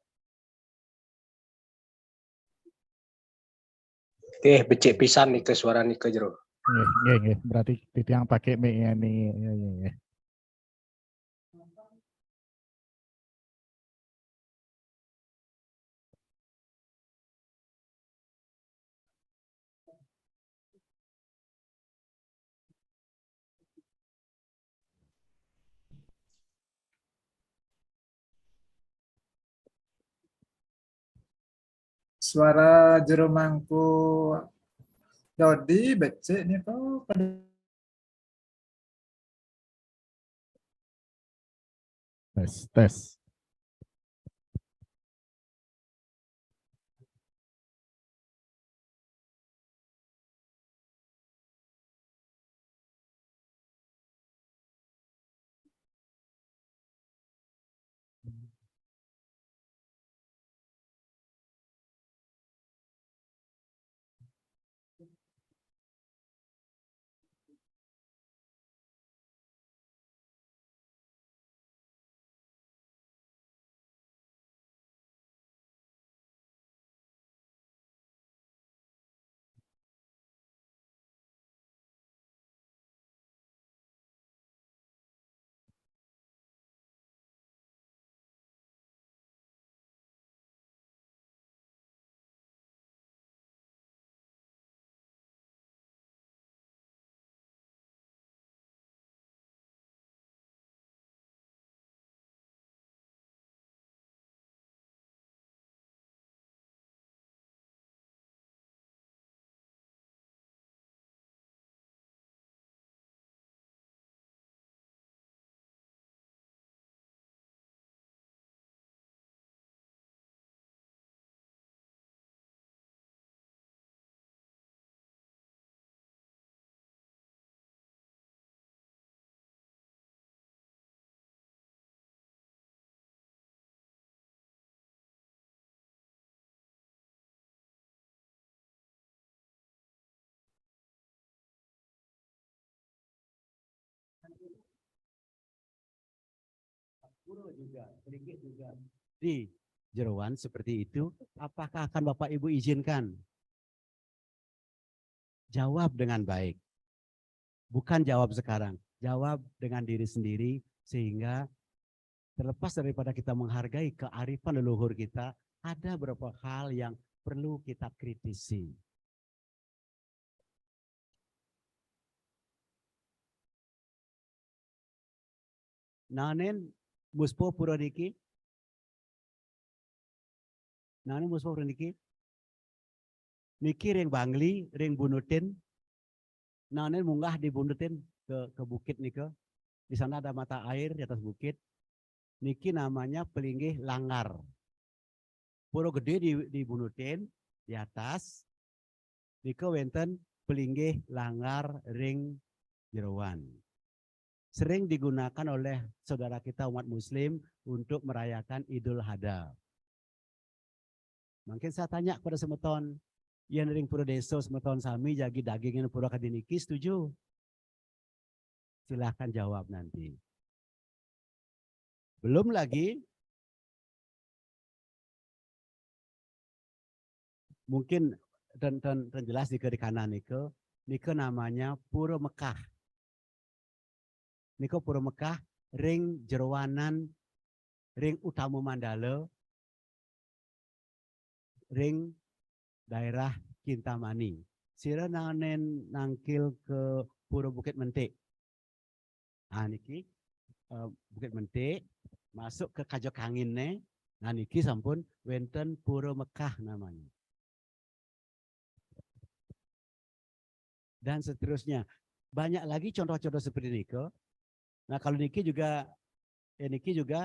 becek pisan nih ke suara nih ke jero. Nggih. Berarti tiang pakai mic ini. Ya. Suara jero mangku Dodi becek nih tuh. Tes. pura juga, sedikit juga di jeroan seperti itu, apakah akan Bapak Ibu izinkan? Jawab dengan baik. Bukan jawab sekarang, jawab dengan diri sendiri sehingga terlepas daripada kita menghargai kearifan leluhur kita, ada beberapa hal yang perlu kita kritisi. Nanen muspo pura niki. Nanen muspo pura niki. Niki ring bangli, ring bunutin. Nanen munggah di bunutin ke bukit nika. Di sana ada mata air di atas bukit. Niki namanya Pelinggih Langgar. Pura gede di bunutin di atas. Nika wenten Pelinggih Langgar ring jeroan. Sering digunakan oleh saudara kita umat muslim untuk merayakan Idul Adha. Mungkin saya tanya kepada semeton, yang ring pura desa semeton sami jagi dagingin pura kadiniki, setuju? Silahkan jawab nanti. Belum lagi, mungkin dan jelas di kanan Nike namanya Pura Mekah. Niko Pura Mekah, ring jerowanan, ring utama Mandala, ring daerah Kintamani. Sira nanen nangkil ke Pura Bukit Mentik. Nah niki Bukit Mentik masuk ke Kajok Kanginne. Nah niki sampun wenten Pura Mekah namanya. Dan seterusnya. Banyak lagi contoh-contoh seperti niko. Nah kalau niki juga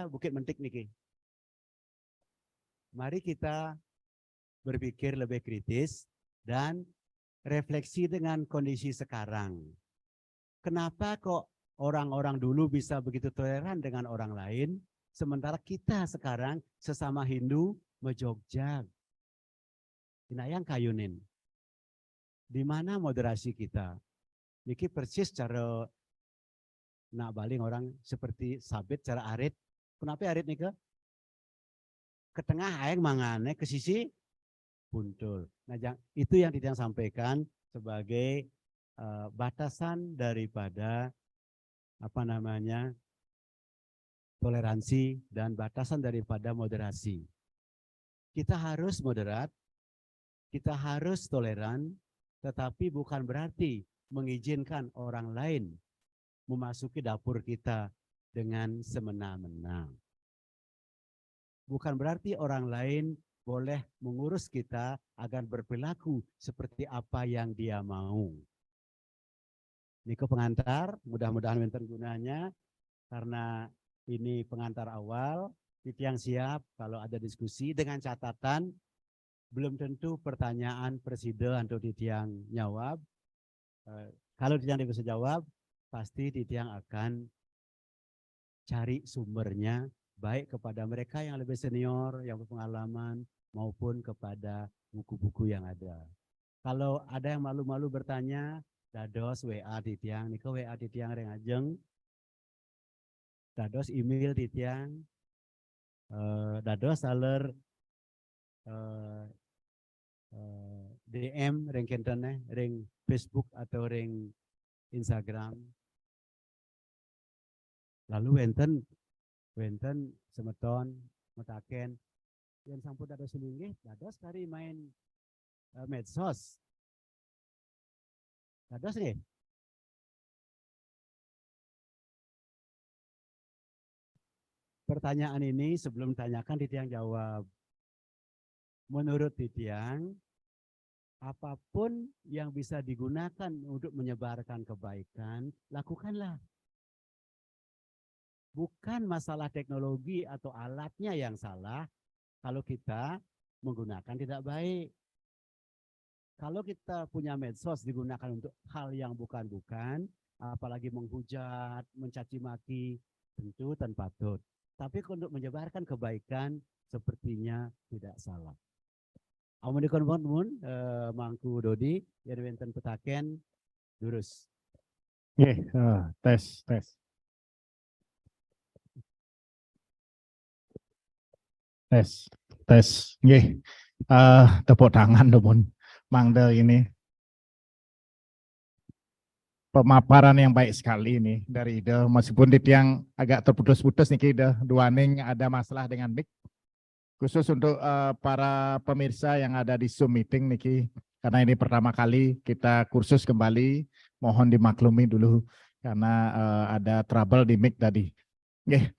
Bukit Mentik niki. Mari kita berpikir lebih kritis dan refleksi dengan kondisi sekarang. Kenapa kok orang-orang dulu bisa begitu toleran dengan orang lain, sementara kita sekarang sesama Hindu mejogjag. Inayang kayunin. Di mana moderasi kita? Niki persis cara nak baling orang seperti sabit cara arit. Kenapa arit nih ke? Ke tengah aeng mangane ke sisi puntul. Nah, itu yang tidak sampaikan sebagai batasan daripada toleransi dan batasan daripada moderasi. Kita harus moderat, kita harus toleran, tetapi bukan berarti mengizinkan orang lain memasuki dapur kita dengan semena-mena. Bukan berarti orang lain boleh mengurus kita agar berperilaku seperti apa yang dia mau. Niko pengantar, mudah-mudahan wenten gunanya, karena ini pengantar awal, Titiang siap kalau ada diskusi dengan catatan, belum tentu pertanyaan presiden atau Titiang jawab. Kalau Titiang bisa jawab, pasti Titiang akan cari sumbernya, baik kepada mereka yang lebih senior, yang berpengalaman, maupun kepada buku-buku yang ada. Kalau ada yang malu-malu bertanya, dados WA Titiang, niko WA Titiang rengajeng, dados email Titiang, dados aler DM ring kentene, ring Facebook atau ring Instagram. Lalu wenten semeton metaken yang sampun dados selinggih dados kari main medsos. Dados nih. Pertanyaan ini sebelum tanyakan Titiang jawab. Menurut Titiang, apapun yang bisa digunakan untuk menyebarkan kebaikan, lakukanlah. Bukan masalah teknologi atau alatnya yang salah kalau kita menggunakan tidak baik. Kalau kita punya medsos digunakan untuk hal yang bukan-bukan, apalagi menghujat, mencaci maki, tentu tanpa patut. Tapi untuk menyebarkan kebaikan sepertinya tidak salah. Amun dikon mangku Dodi, yang wenten petaken durus. Tes. Tes, tes, nggih. Tepuk tangan dong, Mangda ini. Pemaparan yang baik sekali ini dari Ida. Meskipun di tiang agak terputus-putus nih Ida. Duaning ada masalah dengan mic. Khusus untuk para pemirsa yang ada di Zoom meeting niki. Karena ini pertama kali kita kursus kembali. Mohon dimaklumi dulu karena ada trouble di mic tadi. Nggih.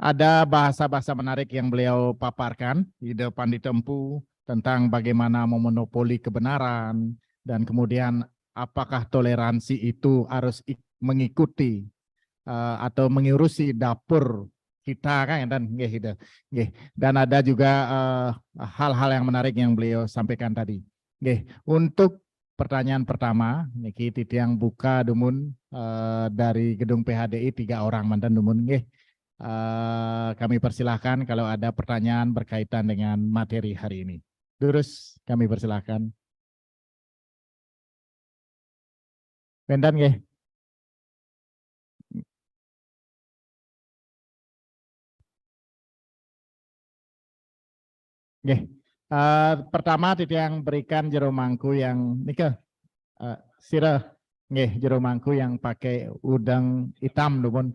Ada bahasa-bahasa menarik yang beliau paparkan di depan ditempu tentang bagaimana memonopoli kebenaran dan kemudian apakah toleransi itu harus mengikuti atau mengurusi dapur kita kan dan dan ada juga hal-hal yang menarik yang beliau sampaikan tadi. Untuk pertanyaan pertama niki titiang buka dumun dari gedung PHDI 3 orang mantan dumun kami persilahkan kalau ada pertanyaan berkaitan dengan materi hari ini. Terus kami persilahkan. Pendan nggih. Nggih. Pertama titik yang berikan jero mangku yang nika sira nggih jero mangku yang pakai udang hitam dupun.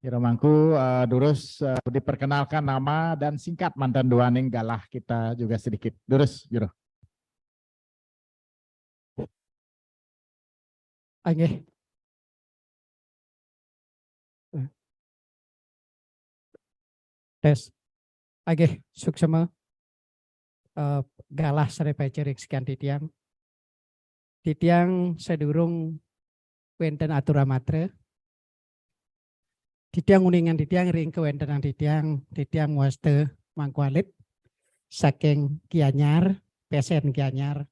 Jero mangku durus diperkenalkan nama dan singkat mantan duaning galah kita juga sedikit. Durus jero. Oke. Tes. Oke, suksema. Galah sare pacerik sekian titiang. Titiang sedurung wenten atura matre. Titiang uningan titiang ring ke wentenang titiang waste mangkualit saking Gianyar, pesen Gianyar.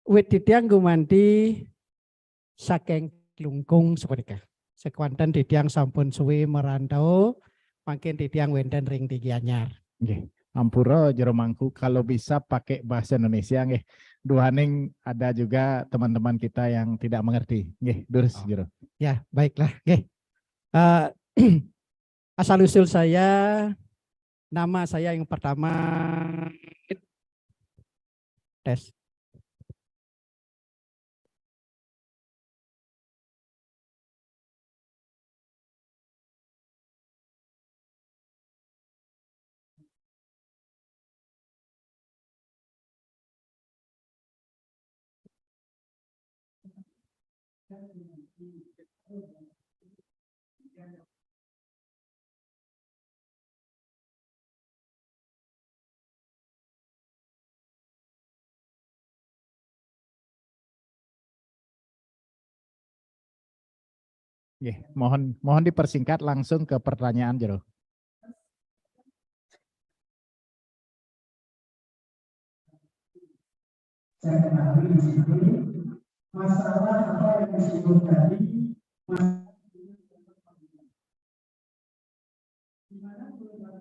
Wit titiang gumanti saking Klungkung seperti sekuanten titiang sampun suwi merantau makin titiang wenten ring di Gianyar. Nggih. Ampura jero mangku kalau bisa pakai bahasa Indonesia nggih. Duaning ada juga teman-teman kita yang tidak mengerti. Nggih, durus jero. Ya, baiklah. Nggih. Asal usul saya, nama saya yang pertama tes. Nggih, mohon dipersingkat langsung ke pertanyaan jero. Saya ketahui di sini masalah apa yang disebut tadi di mana di sana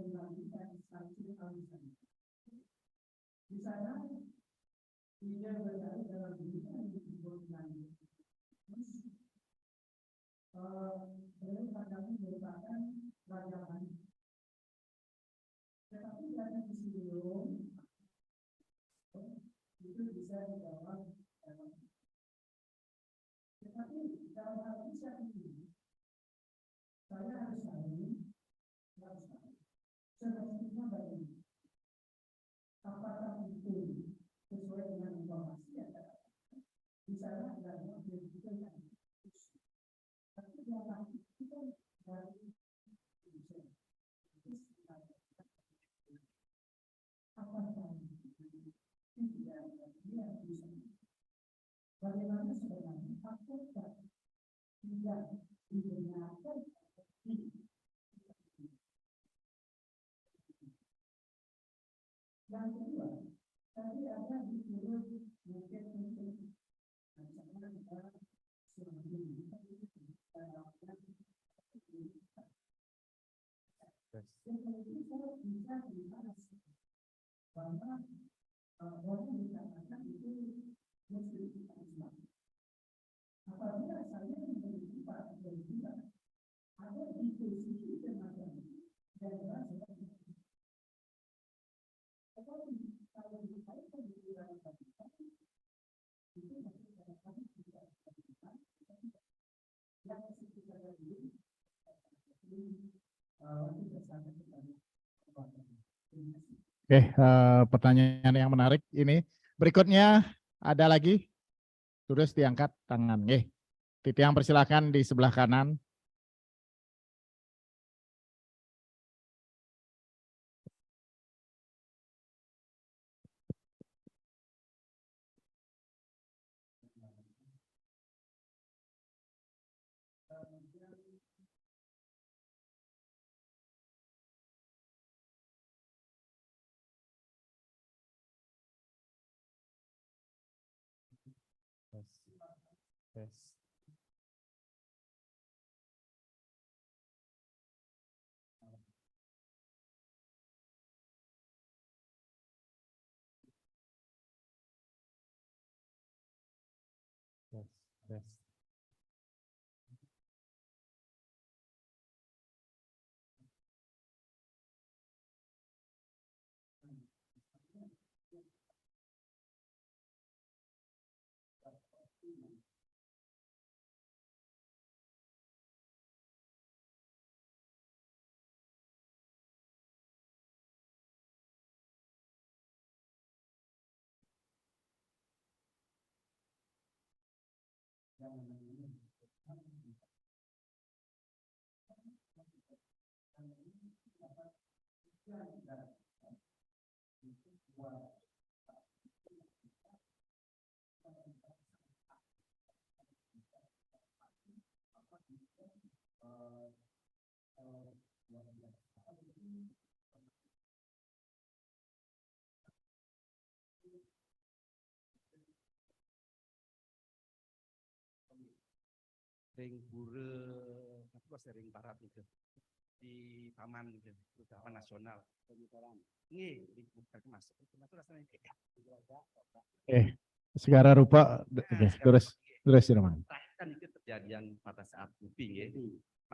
tidak berada dalam dunia yang disebutkan kami merupakan ragaman, tetapi dari sebelum itu bisa dijawab, tetapi dalam hal ini saya harus tahu semestinya bagaimana, apakah itu sesuai dengan informasi yang ada di sana adalah yang tapi yang kita dari bagaimana sebenarnya apakah tidak dibenarkan yang kedua tadi ada di mungkin orang dikatakan itu muslim Islam. Apabila saya memberi ada di posisi semacam Oke, pertanyaan yang menarik ini. Berikutnya ada lagi? Terus diangkat tangan. Titiang persilakan di sebelah kanan. Ring Pura, apa sering barat itu di Taman itu, Taman Nasional. Ini di masuk itu rasanya kayak. Segala rupa. Terus Roman. Kan itu kejadian pada saat Upi ya.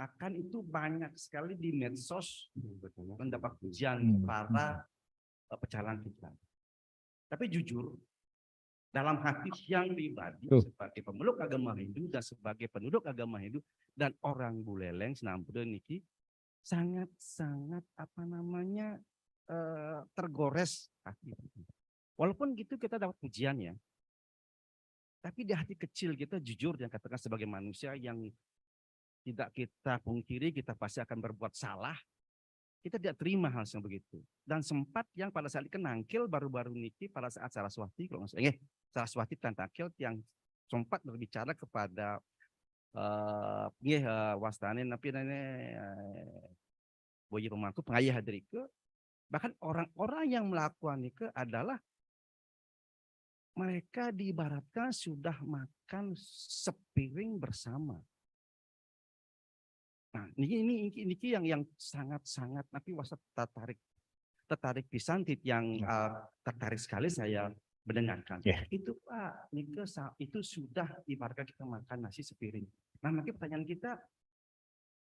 Makan itu banyak sekali di medsos mendapat pujian para pecalang kita. Tapi jujur, dalam hati yang pribadi sebagai pemeluk agama Hindu dan sebagai penduduk agama Hindu dan orang Buleleng Senambudha niki sangat tergores hati. Walaupun gitu kita dapat pujian ya. Tapi di hati kecil kita jujur yang katakan sebagai manusia yang tidak kita pungkiri kita pasti akan berbuat salah. Kita tidak terima hal yang begitu. Dan sempat yang pada saat dikenangkil baru-baru niki pada saat Saraswati kalau nggak salah, Saraswati Tantakil yang sempat berbicara kepada wastane napi Boyi Romanku pengayah hadirike. Bahkan orang-orang yang melakukan itu adalah mereka diibaratkan sudah makan sepiring bersama. Nah, ini yang sangat tapi wasa tertarik pisan yang tertarik sekali saya mendengarkan. Itu Pak, itu sudah ibaratkan kita makan nasi sepiring. Nah, maka pertanyaan kita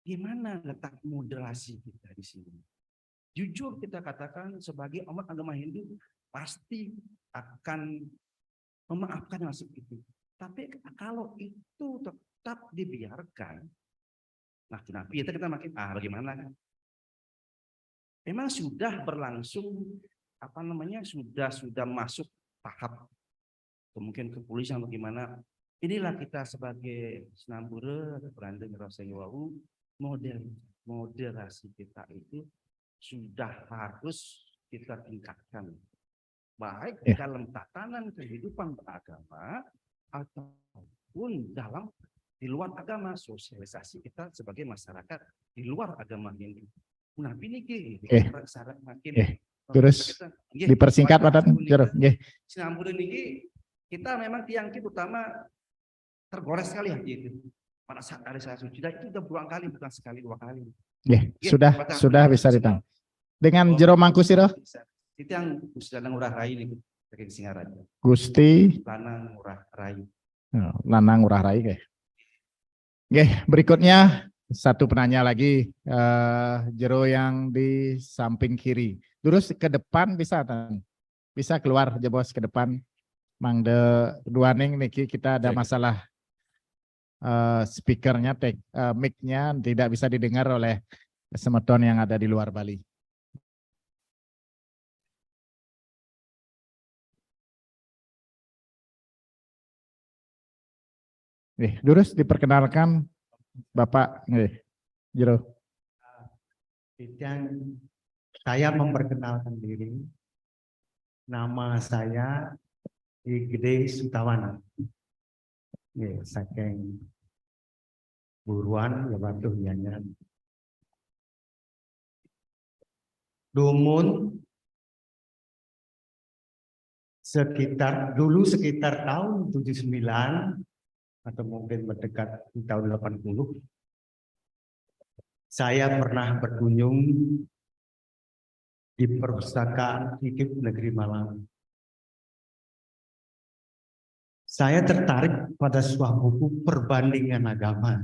gimana letak moderasi kita di sini? Jujur kita katakan sebagai umat agama Hindu pasti akan memaafkan nasib itu. Tapi kalau itu tetap dibiarkan, nah kenapa kita makin bagaimana kan? Memang sudah berlangsung sudah masuk tahap mungkin kepolisian bagaimana. Inilah kita sebagai Senambudha Berandeng Rasayawau moderasi kita itu sudah harus kita tingkatkan. Baik dalam tatanan kehidupan beragama ataupun di luar agama, sosialisasi kita sebagai masyarakat di luar agama Hindu. Nah, ini syarat makin terus dipersingkat Pak. Senambudha ini kita memang tiang utama tergores sekali hati itu. Pada saat hari saya suci itu udah berulang kali bukan sekali dua kali. Sudah bisa ditang. Dengan Jero Mangku Siro. Itu yang Gusti Lanang Ngurah Rai ini pakai Singaraja. Gusti Lanang Ngurah Rai. Lanang Ngurah Rai berikutnya Satu penanya lagi, jero yang di samping kiri. Terus ke depan bisa, Tan? Bisa keluar aja bos ke depan. Mang de duaning niki kita ada masalah speakernya, mic-nya tidak bisa didengar oleh semeton yang ada di luar Bali. Terus diperkenalkan Bapak Jero. Yang saya memperkenalkan diri, nama saya Gede Sutawana. Saking buruan lebatuh nyanyian. Dumun sekitar tahun 79 atau mungkin mendekat tahun 80. Saya pernah berkunjung di Perpustakaan Hidup Negeri Malang. Saya tertarik pada sebuah buku perbandingan agama.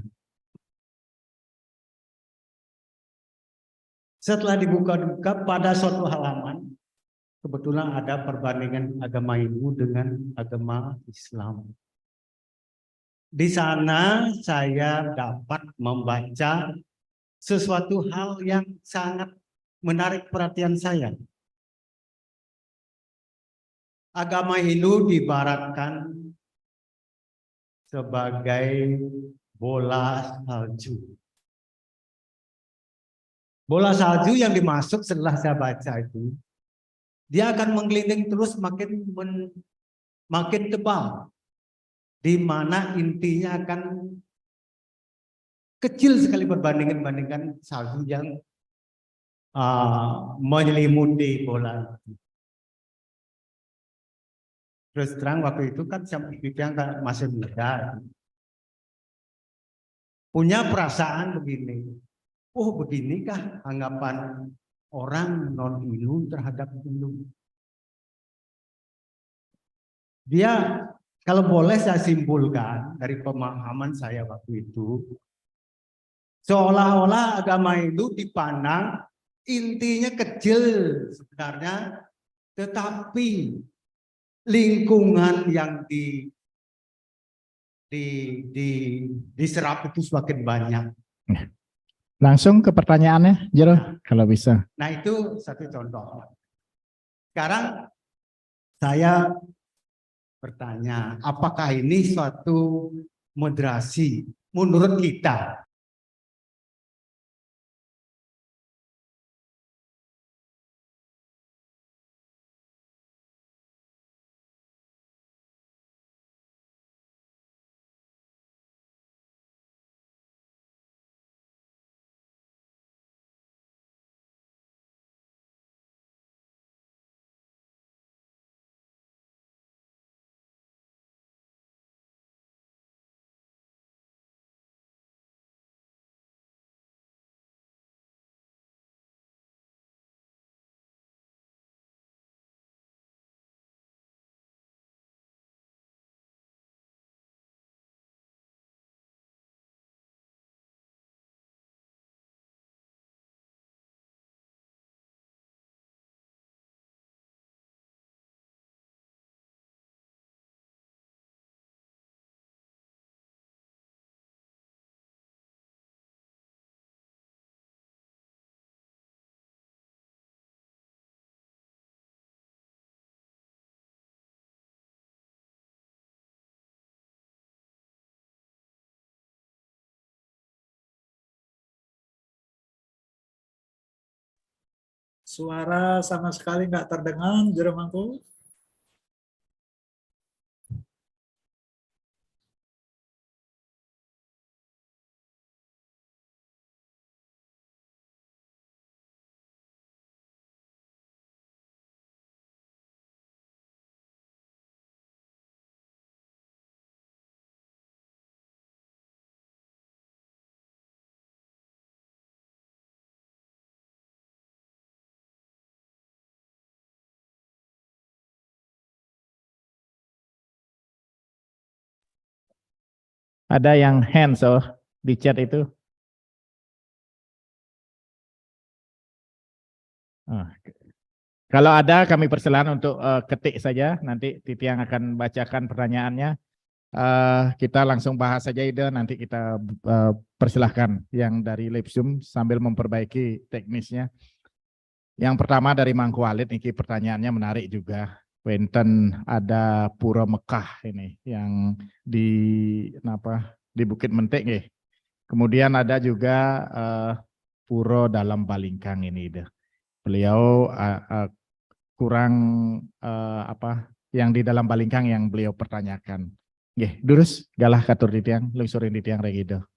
Setelah dibuka-buka pada suatu halaman, kebetulan ada perbandingan agama Hindu dengan agama Islam. Di sana saya dapat membaca sesuatu hal yang sangat menarik perhatian saya. Agama Hindu diibaratkan sebagai bola salju. Bola salju yang dimaksud setelah saya baca itu, dia akan menggelinding terus makin tebal, di mana intinya akan kecil sekali perbandingan salju yang menyelimuti bola. Terus terang waktu itu kan yang masih muda, punya perasaan begini, oh beginikah anggapan orang non-Hindu terhadap Hindu? Dia, kalau boleh saya simpulkan dari pemahaman saya waktu itu, seolah-olah agama Hindu dipandang intinya kecil sebenarnya, tetapi lingkungan yang diserap itu semakin banyak. Langsung ke pertanyaannya, Jero, kalau bisa. Nah itu satu contoh. Sekarang saya bertanya, apakah ini suatu moderasi menurut kita? Suara sama sekali nggak terdengar, Jero Mangku. Ada yang hands di chat itu. Ah, kalau ada kami persilakan untuk ketik saja, nanti Titi yang akan bacakan pertanyaannya. Kita langsung bahas saja Ida, nanti kita persilahkan yang dari live Zoom sambil memperbaiki teknisnya. Yang pertama dari Mangku Walid, ini pertanyaannya menarik juga. Wenten ada Pura Mekah ini yang di Bukit Mentik nih. Kemudian ada juga Pura Dalam Balingkang ini Ida. Beliau kurang yang di dalam balingkang yang beliau pertanyakan. Nggih, durus galah katur ditiang, lungsurin ditiang regido.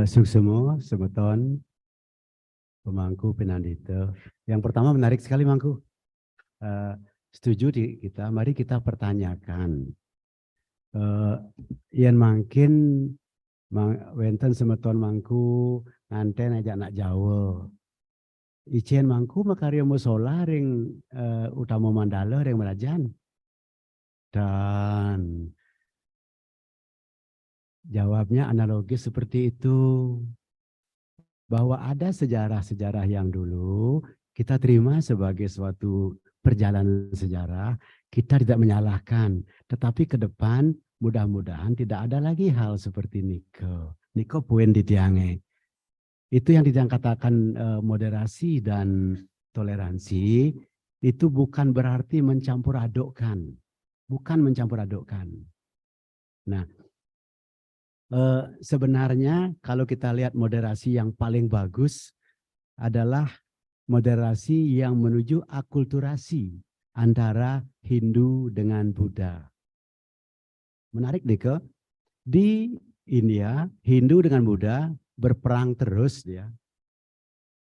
Suksemo, sebeton, pemangku, penandito. Yang pertama menarik sekali Mangku. Setuju kita, mari kita pertanyakan. Yang makin wenten semeton Mangku nganten aja nak Jawa. Icen Mangku makarya musola ring utama Mandala ring Merajan. Dan jawabnya analogis seperti itu. Bahwa ada sejarah-sejarah yang dulu kita terima sebagai suatu perjalanan sejarah, kita tidak menyalahkan. Tetapi ke depan mudah-mudahan tidak ada lagi hal seperti Niko. Niko poin di tiange. Itu yang dikatakan moderasi dan toleransi, itu bukan berarti mencampur adukkan. Bukan mencampur adukkan. Nah, sebenarnya kalau kita lihat moderasi yang paling bagus adalah moderasi yang menuju akulturasi antara Hindu dengan Buddha. Menarik Niko. Di India, Hindu dengan Buddha berperang terus dia.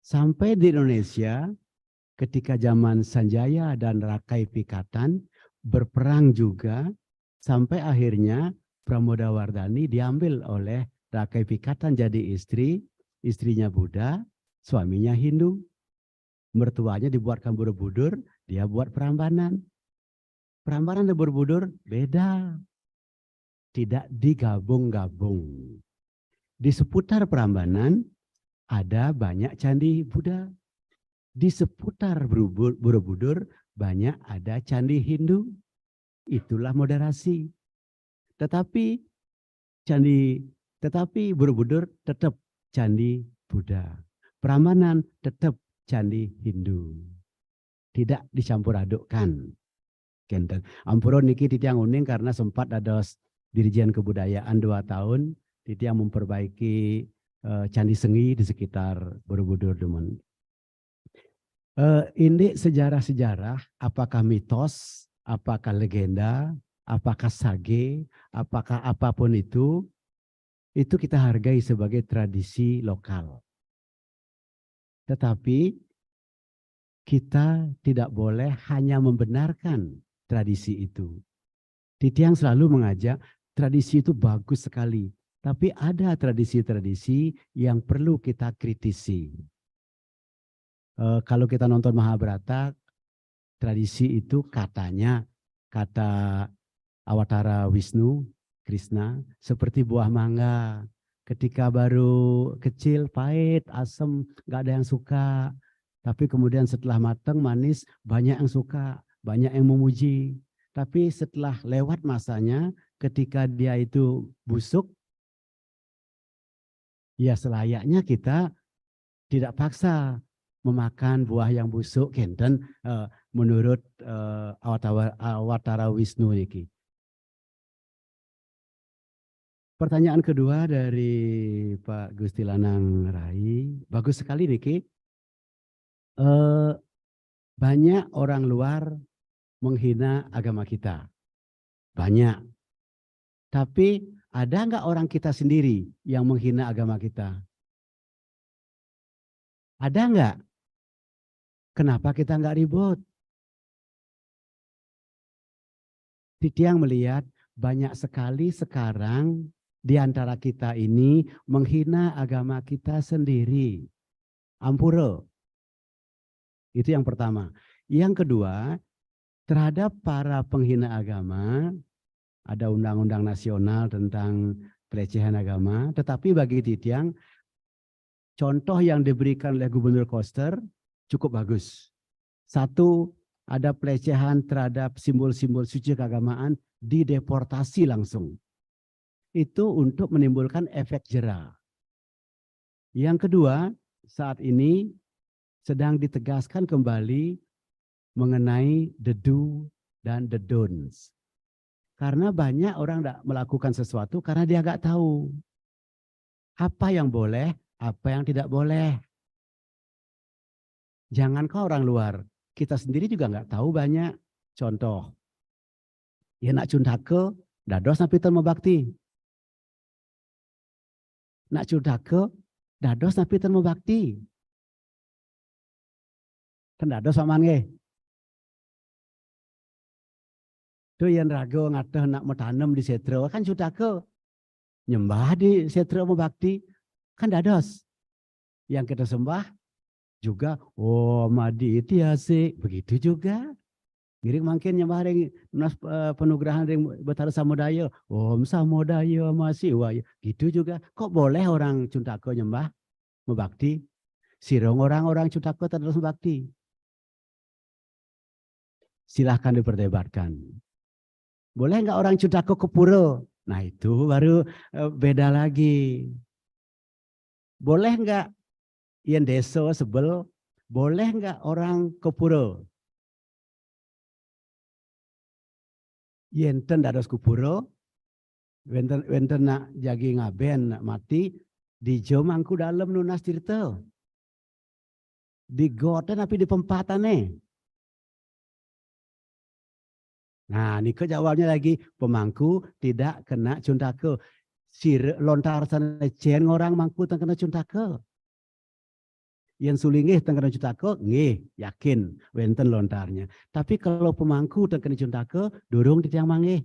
Sampai di Indonesia ketika zaman Sanjaya dan Rakai Pikatan berperang juga sampai akhirnya Pramodawardhani diambil oleh Rakai Pikatan jadi istri, istrinya Buddha, suaminya Hindu. Mertuanya dibuatkan Borobudur, dia buat Prambanan. Prambanan dan Borobudur beda. Tidak digabung-gabung. Di seputar Prambanan ada banyak candi Buddha. Di seputar Borobudur banyak ada candi Hindu. Itulah moderasi. Tetapi Borobudur tetap candi Buddha. Prambanan tetap candi Hindu. Tidak dicampur adukkan. Kenten. Ampura niki titiang uning karena sempat ada Dirjen Kebudayaan 2 tahun. Itu yang memperbaiki Candi Sengi di sekitar Borobudur Demen. Ini sejarah-sejarah, apakah mitos, apakah legenda, apakah sage, apakah apapun itu kita hargai sebagai tradisi lokal. Tetapi kita tidak boleh hanya membenarkan tradisi itu. Titiang selalu mengajak tradisi itu bagus sekali. Tapi ada tradisi-tradisi yang perlu kita kritisi. Kalau kita nonton Mahabharata, tradisi itu katanya, kata Awatara Wisnu, Krishna, seperti buah mangga. Ketika baru kecil, pahit, asam, nggak ada yang suka. Tapi kemudian setelah matang, manis, banyak yang suka, banyak yang memuji. Tapi setelah lewat masanya, ketika dia itu busuk, ya selayaknya kita tidak paksa memakan buah yang busuk, kenten menurut Awatara Wisnu ini. Pertanyaan kedua dari Pak Gusti Lanang Rai, bagus sekali Niki. Banyak orang luar menghina agama kita, banyak. Tapi ada nggak orang kita sendiri yang menghina agama kita? Ada nggak? Kenapa kita nggak ribut? Titiang melihat banyak sekali sekarang di antara kita ini menghina agama kita sendiri. Ampura. Itu yang pertama. Yang kedua, terhadap para penghina agama, ada undang-undang nasional tentang pelecehan agama, tetapi bagi Titiang contoh yang diberikan oleh Gubernur Koster cukup bagus. Satu, ada pelecehan terhadap simbol-simbol suci keagamaan dideportasi langsung. Itu untuk menimbulkan efek jera. Yang kedua, saat ini sedang ditegaskan kembali mengenai the do dan the don'ts. Karena banyak orang tidak melakukan sesuatu karena dia nggak tahu apa yang boleh, apa yang tidak boleh. Jangankan orang luar, kita sendiri juga nggak tahu banyak. Contoh, ya nak cundake, dados napi terma bakti. Nak cundake, dados napi terma bakti. Kan dados paman nggih. Tuh yang rago ngateh nak mau tanam di setra kan cundake. Nyembah di setra mau bakti kan dados. Yang kita sembah juga, oh madi itu asik, begitu juga. Ngiring makin nyembah ring penugrahan ring Betara Samodaya, Om Samodaya masih waya, gitu juga. Kok boleh orang Cuntako nyembah, membakti? Sirong orang-orang Cuntako terus membakti. Silahkan diperdebatkan. Boleh nggak orang Cuntako ke pura? Nah itu baru beda lagi. Boleh nggak yang desa sebel, boleh nggak orang ke pura? Yenten dados kupuro, wenten nak jagi ngaben nak mati, di jomangku dalam nunas tirta. Di goten tapi di pempatane. Nah, niko jawabnya lagi, pemangku tidak kena cuntake. Sir lontar sana cen orang mangku tak kena cuntake. Yang sulingih tengkena cuntake, nggih, yakin wenten lontarnya. Tapi kalau pemangku tengkena cuntake, durung di tiang mangih.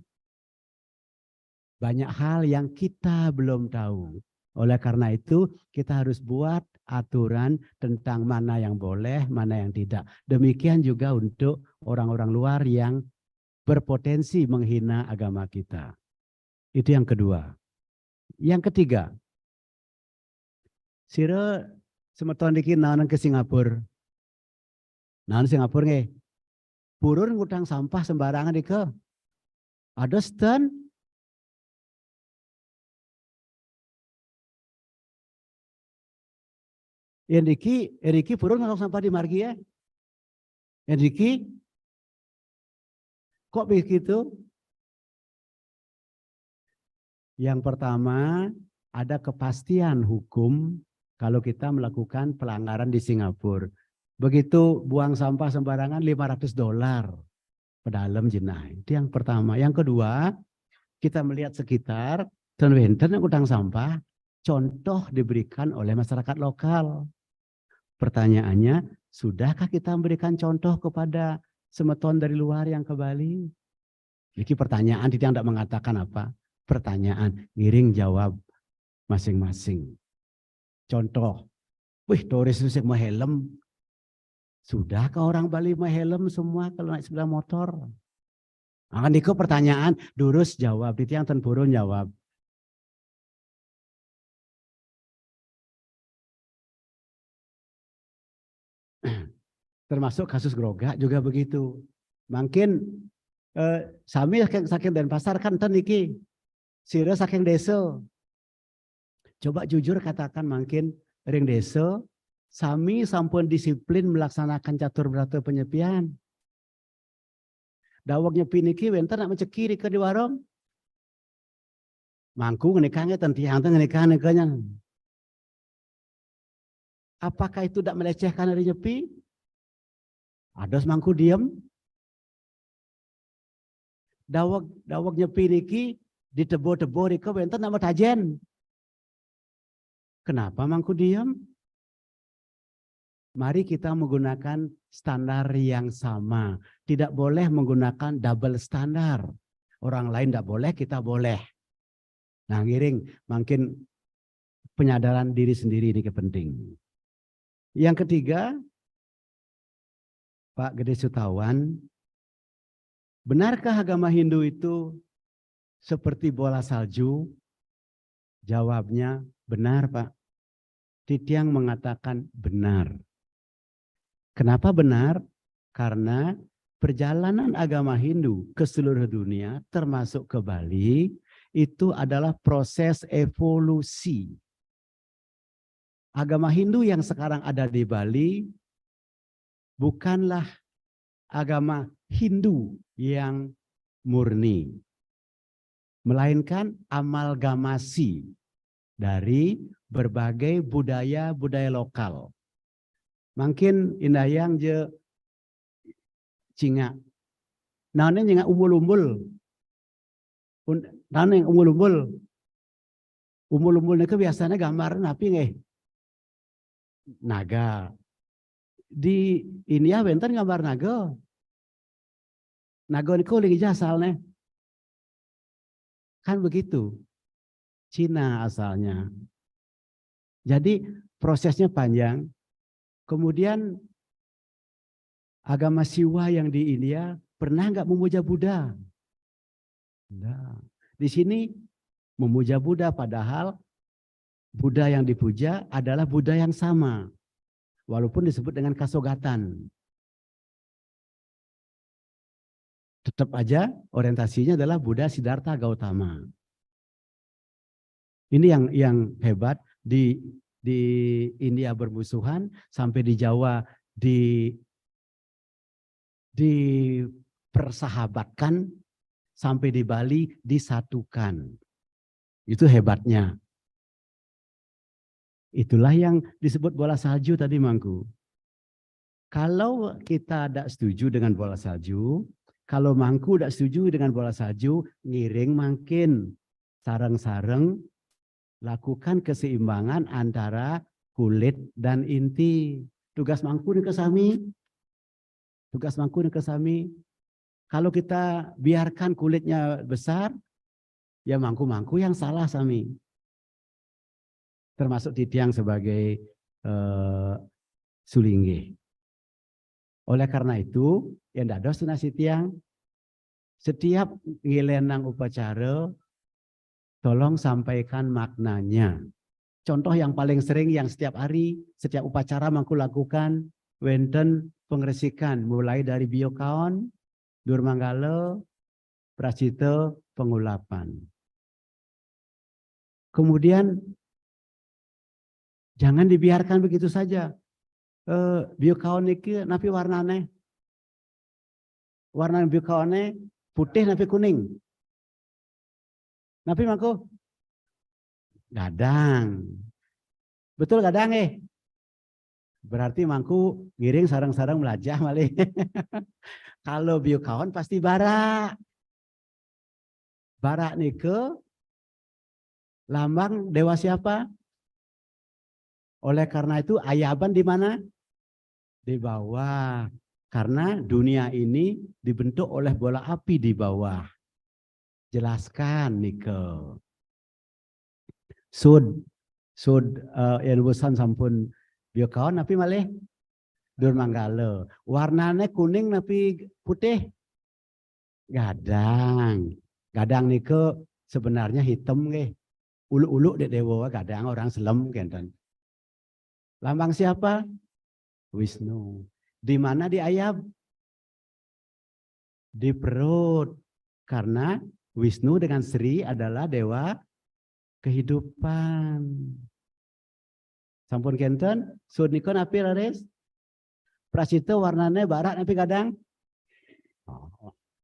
Banyak hal yang kita belum tahu. Oleh karena itu, kita harus buat aturan tentang mana yang boleh, mana yang tidak. Demikian juga untuk orang-orang luar yang berpotensi menghina agama kita. Itu yang kedua. Yang ketiga, sira semeton diki naon ke Singapura. Naon Singapura nggih. Purun ngutang sampah sembarangan dike. Ada stand. Yang diki purun ngutang sampah di margi ya. Yang diki kok begitu? Yang pertama, ada kepastian hukum kalau kita melakukan pelanggaran di Singapura. Begitu buang sampah sembarangan $500 pedalam jenah. Itu yang pertama. Yang kedua, kita melihat sekitar dan wenten yang utang sampah, contoh diberikan oleh masyarakat lokal. Pertanyaannya, sudahkah kita memberikan contoh kepada semeton dari luar yang ke Bali? Ini pertanyaan, tidak mengatakan apa. Pertanyaan, ngiring jawab masing-masing. Contoh, wih turis itu mau helm. Sudahkah orang Bali mau helm semua kalau naik sepeda motor? Akan diko pertanyaan, durus jawab, itu yang tempurun jawab. Termasuk kasus Grogak juga begitu. Makin sami saking Denpasar kan ten iki. Sira saking desa. Coba jujur katakan makin ring desa sami sampun disiplin melaksanakan catur berata penyepian. Dawak nyepi niki wenten nak mencekiri ke di warung. Mangku ngenikahnya tentiang ngenikah nekanya. Apakah itu tidak melecehkan hari nyepi? Ada mangku diam. Dawak nyepi niki ditebo-tebo rika wenten nama tajen. Kenapa mangku diam? Mari kita menggunakan standar yang sama. Tidak boleh menggunakan double standar. Orang lain tidak boleh, kita boleh. Nah, ngiring makin penyadaran diri sendiri ini penting. Yang ketiga, Pak Gede Sutawan, benarkah agama Hindu itu seperti bola salju? Jawabnya benar, Pak. Titiang mengatakan benar. Kenapa benar? Karena perjalanan agama Hindu ke seluruh dunia, termasuk ke Bali, itu adalah proses evolusi. Agama Hindu yang sekarang ada di Bali bukanlah agama Hindu yang murni, melainkan amalgamasi dari berbagai budaya-budaya lokal. Makin indayang je cinga. Nane nyinga umbul-umbul. Nane umbul-umbul. Umbul-umbul niku biasanya gambar napi nggih? Naga. Di India benten gambar naga. Naga niku lagi asalnya. Kan begitu. Cina asalnya. Jadi prosesnya panjang. Kemudian agama Siwa yang di India pernah nggak memuja Buddha? Enggak. Di sini memuja Buddha, padahal Buddha yang dipuja adalah Buddha yang sama. Walaupun disebut dengan Kasogatan. Tetap aja orientasinya adalah Buddha Siddhartha Gautama. Ini yang hebat. Di India bermusuhan, sampai di Jawa dipersahabatkan, sampai di Bali disatukan. Itu hebatnya. Itulah yang disebut bola salju tadi, Mangku. Kalau kita tidak setuju dengan bola salju, kalau Mangku tidak setuju dengan bola salju, ngiring makin sareng-sareng, lakukan keseimbangan antara kulit dan inti. Tugas Mangku ke sami. Tugas Mangku ke sami. Kalau kita biarkan kulitnya besar, ya Mangku-Mangku yang salah sami. Termasuk Titiang sebagai sulingge. Oleh karena itu, yang dados nasi tiang, setiap ngilenang upacara, tolong sampaikan maknanya. Contoh yang paling sering yang setiap hari, setiap upacara Mangku lakukan, wenten pengresikan mulai dari biokaon, durmanggala, pracita, pengulapan. Kemudian jangan dibiarkan begitu saja. Biokaon iki napi warnane. Warna biokaone putih napi kuning. Napi Mangku? Gadang. Betul gadang Berarti Mangku ngiring sarang-sarang melajah malih. Kalau biokaon pasti bara. Bara nike lambang dewa siapa? Oleh karena itu ayaban di mana? Di bawah. Karena dunia ini dibentuk oleh bola api di bawah. Jelaskan nike. Sud yang bosan sampun biokaon napi malih durmanggala. Warnanya kuning napi putih. Gadang. Gadang nike sebenarnya hitam Ulu-ulu dek dewa gadang orang selem kenten. Lambang siapa? Wisnu. Di mana di ayam? Di perut. Karena Wisnu dengan Sri adalah dewa kehidupan. Sampun kenten, sud niko napi laris? Pracita warnanya barat napi gadang?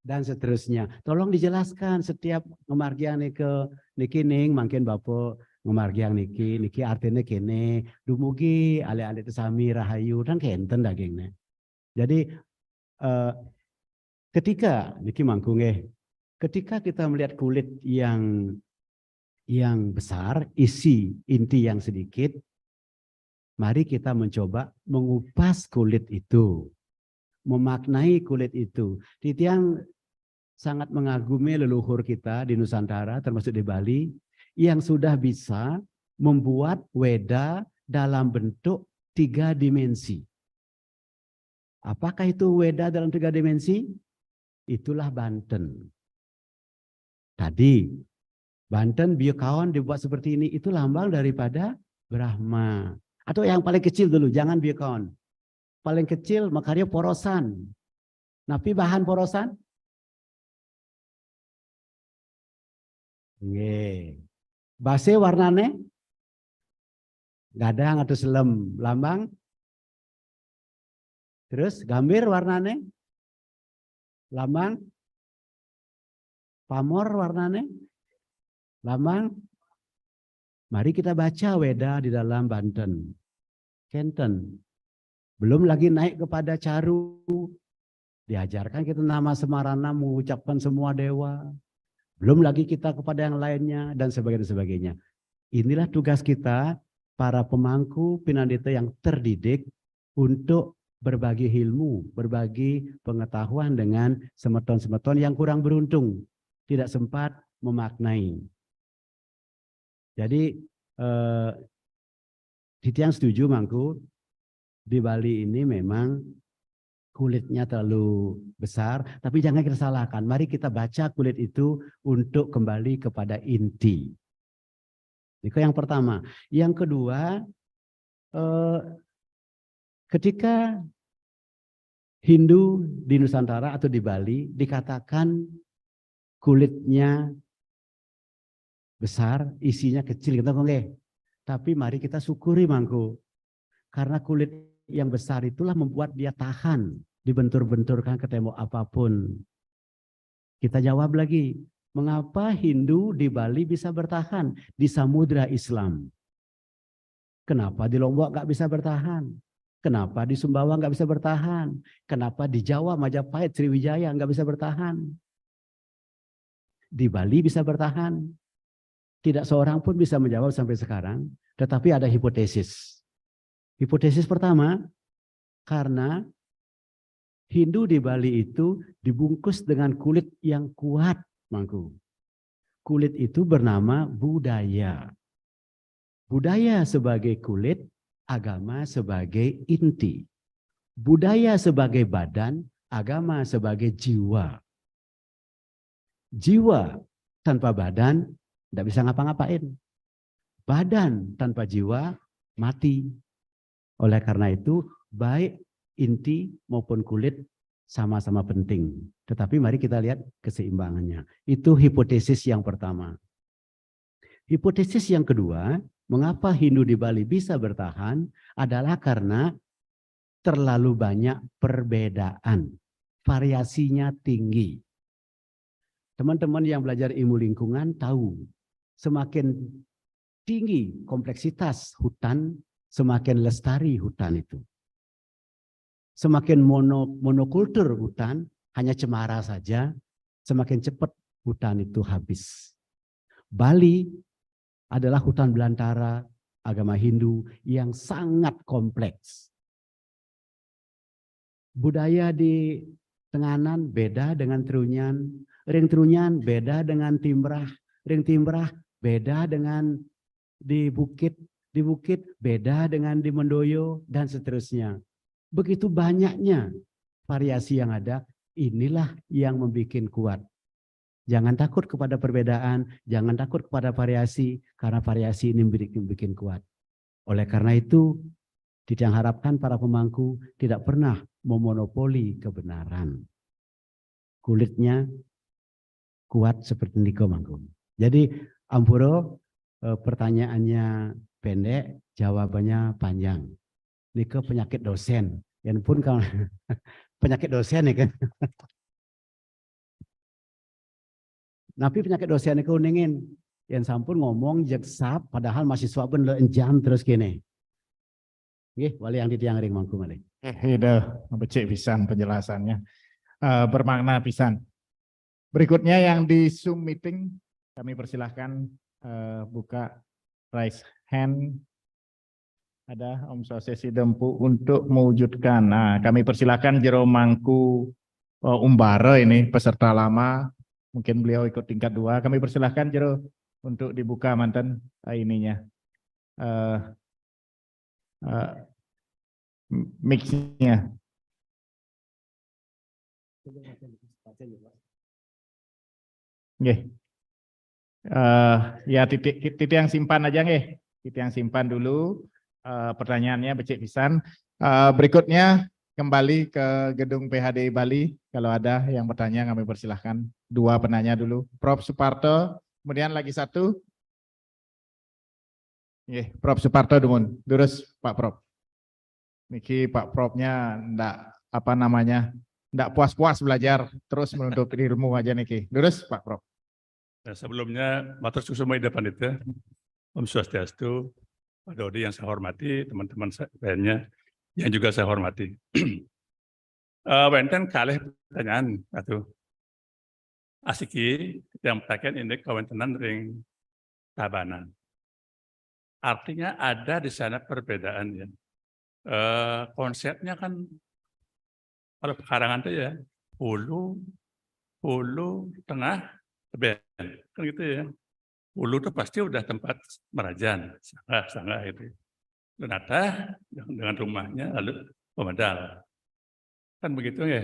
Dan seterusnya. Tolong dijelaskan setiap ngemargian niki ning mungkin Bapak ngemargian niki artinya kene dumugi ale-ale sami rahayu dan kenten dagingnya. Jadi ketika niki mangku ketika kita melihat kulit yang besar, isi inti yang sedikit, mari kita mencoba mengupas kulit itu, memaknai kulit itu. Titiang sangat mengagumi leluhur kita di Nusantara, termasuk di Bali, yang sudah bisa membuat weda dalam bentuk 3 dimensi. Apakah itu weda dalam 3 dimensi? Itulah Banten. Tadi Banten biokaon dibuat seperti ini, itu lambang daripada Brahma. Atau yang paling kecil dulu, jangan bikon. Paling kecil makarya porosan. Napi bahan porosan? Nggih. Base warnane? Gadang atau selem, lambang? Terus gambir warnane? Lambang? Pamor warnane? Lambang? Mari kita baca Weda di dalam Banten. Kenten. Belum lagi naik kepada Caru. Diajarkan kita nama Semarana mengucapkan semua dewa. Belum lagi kita kepada yang lainnya dan sebagainya. Inilah tugas kita para pemangku pinandita yang terdidik untuk berbagi ilmu, berbagi pengetahuan dengan semeton-semeton yang kurang beruntung, tidak sempat memaknai. Jadi Titiang setuju Mangku, di Bali ini memang kulitnya terlalu besar, tapi jangan kita salahkan. Mari kita baca kulit itu untuk kembali kepada inti. Itu yang pertama. Yang kedua, ketika Hindu di Nusantara atau di Bali dikatakan kulitnya besar, isinya kecil, kita ngomong, tapi mari kita syukuri Mangku, karena kulit yang besar itulah membuat dia tahan, dibentur-benturkan ke tembok apapun. Kita jawab lagi, mengapa Hindu di Bali bisa bertahan di samudra Islam? Kenapa di Lombok nggak bisa bertahan? Kenapa di Sumbawa nggak bisa bertahan? Kenapa di Jawa, Majapahit, Sriwijaya nggak bisa bertahan? Di Bali bisa bertahan. Tidak seorang pun bisa menjawab sampai sekarang, tetapi ada hipotesis. Hipotesis pertama, karena Hindu di Bali itu dibungkus dengan kulit yang kuat, Mangku. Kulit itu bernama budaya. Budaya sebagai kulit, agama sebagai inti. Budaya sebagai badan, agama sebagai jiwa. Jiwa tanpa badan tidak bisa ngapa-ngapain. Badan tanpa jiwa mati. Oleh karena itu, baik inti maupun kulit sama-sama penting. Tetapi mari kita lihat keseimbangannya. Itu hipotesis yang pertama. Hipotesis yang kedua, mengapa Hindu di Bali bisa bertahan adalah karena terlalu banyak perbedaan. Variasinya tinggi. Teman-teman yang belajar ilmu lingkungan tahu, semakin tinggi kompleksitas hutan, semakin lestari hutan itu. Semakin monokultur hutan, hanya cemara saja, semakin cepat hutan itu habis. Bali adalah hutan belantara agama Hindu yang sangat kompleks. Budaya di Tenganan beda dengan Trunyan, Ring Trunyan beda dengan Timbrah, Ring Timbrah beda dengan di Bukit beda dengan di Mendoyo, dan seterusnya. Begitu banyaknya variasi yang ada, inilah yang membuat kuat. Jangan takut kepada perbedaan, jangan takut kepada variasi, karena variasi ini bikin kuat. Oleh karena itu, Titiang harapkan para pemangku tidak pernah memonopoli kebenaran. Kulitnya kuat seperti Niko Mangku. Jadi Ampuro, pertanyaannya pendek, jawabannya panjang. Niko penyakit dosen, yang pun kalau penyakit dosen ya kan. Tapi penyakit dosen itu ningin, yang sampun ngomong jeksap, padahal mahasiswa pun jam terus gini. Nggih, wali yang Titiang ring Mangku malih. Udah becik pisan penjelasannya. Bermakna pisan. Berikutnya yang di Zoom meeting, kami persilahkan buka raise hand. Ada Om Sosesi Dempu untuk mewujudkan. Nah, kami persilahkan Jero Mangku Umbara ini peserta lama. Mungkin beliau ikut tingkat 2. Kami persilahkan Jero untuk dibuka mantan ininya. Mix-nya. Nggih. Ya titik yang simpan aja nggih. Titik yang simpan dulu. pertanyaannya becik pisan. Berikutnya kembali ke gedung PHDI Bali. Kalau ada yang bertanya kami persilahkan. 2 penanya dulu. Prof. Suparto, kemudian lagi 1. Prof. Suparto Dumun. Terus Pak Prof. Niki Pak Profnya ndak puas-puas belajar, terus menuntut ilmu aja niki. Terus Pak Prof. Nah, sebelumnya matur suwun Ida Pandita, Om Swastiastu, Pak Dodi yang saya hormati, teman-teman lainnya yang juga saya hormati. Wenten kalih pertanyaan satu. Asiki yang berkaitan ini kawentenan ring Tabanan. Artinya ada di sana perbedaan ya. Konsepnya kan kalau pekarangan itu ya hulu, tengah, teben, kan gitu ya. Hulu itu pasti udah tempat merajan, sanggah itu. Donata dengan rumahnya lalu pemedal, kan begitu ya.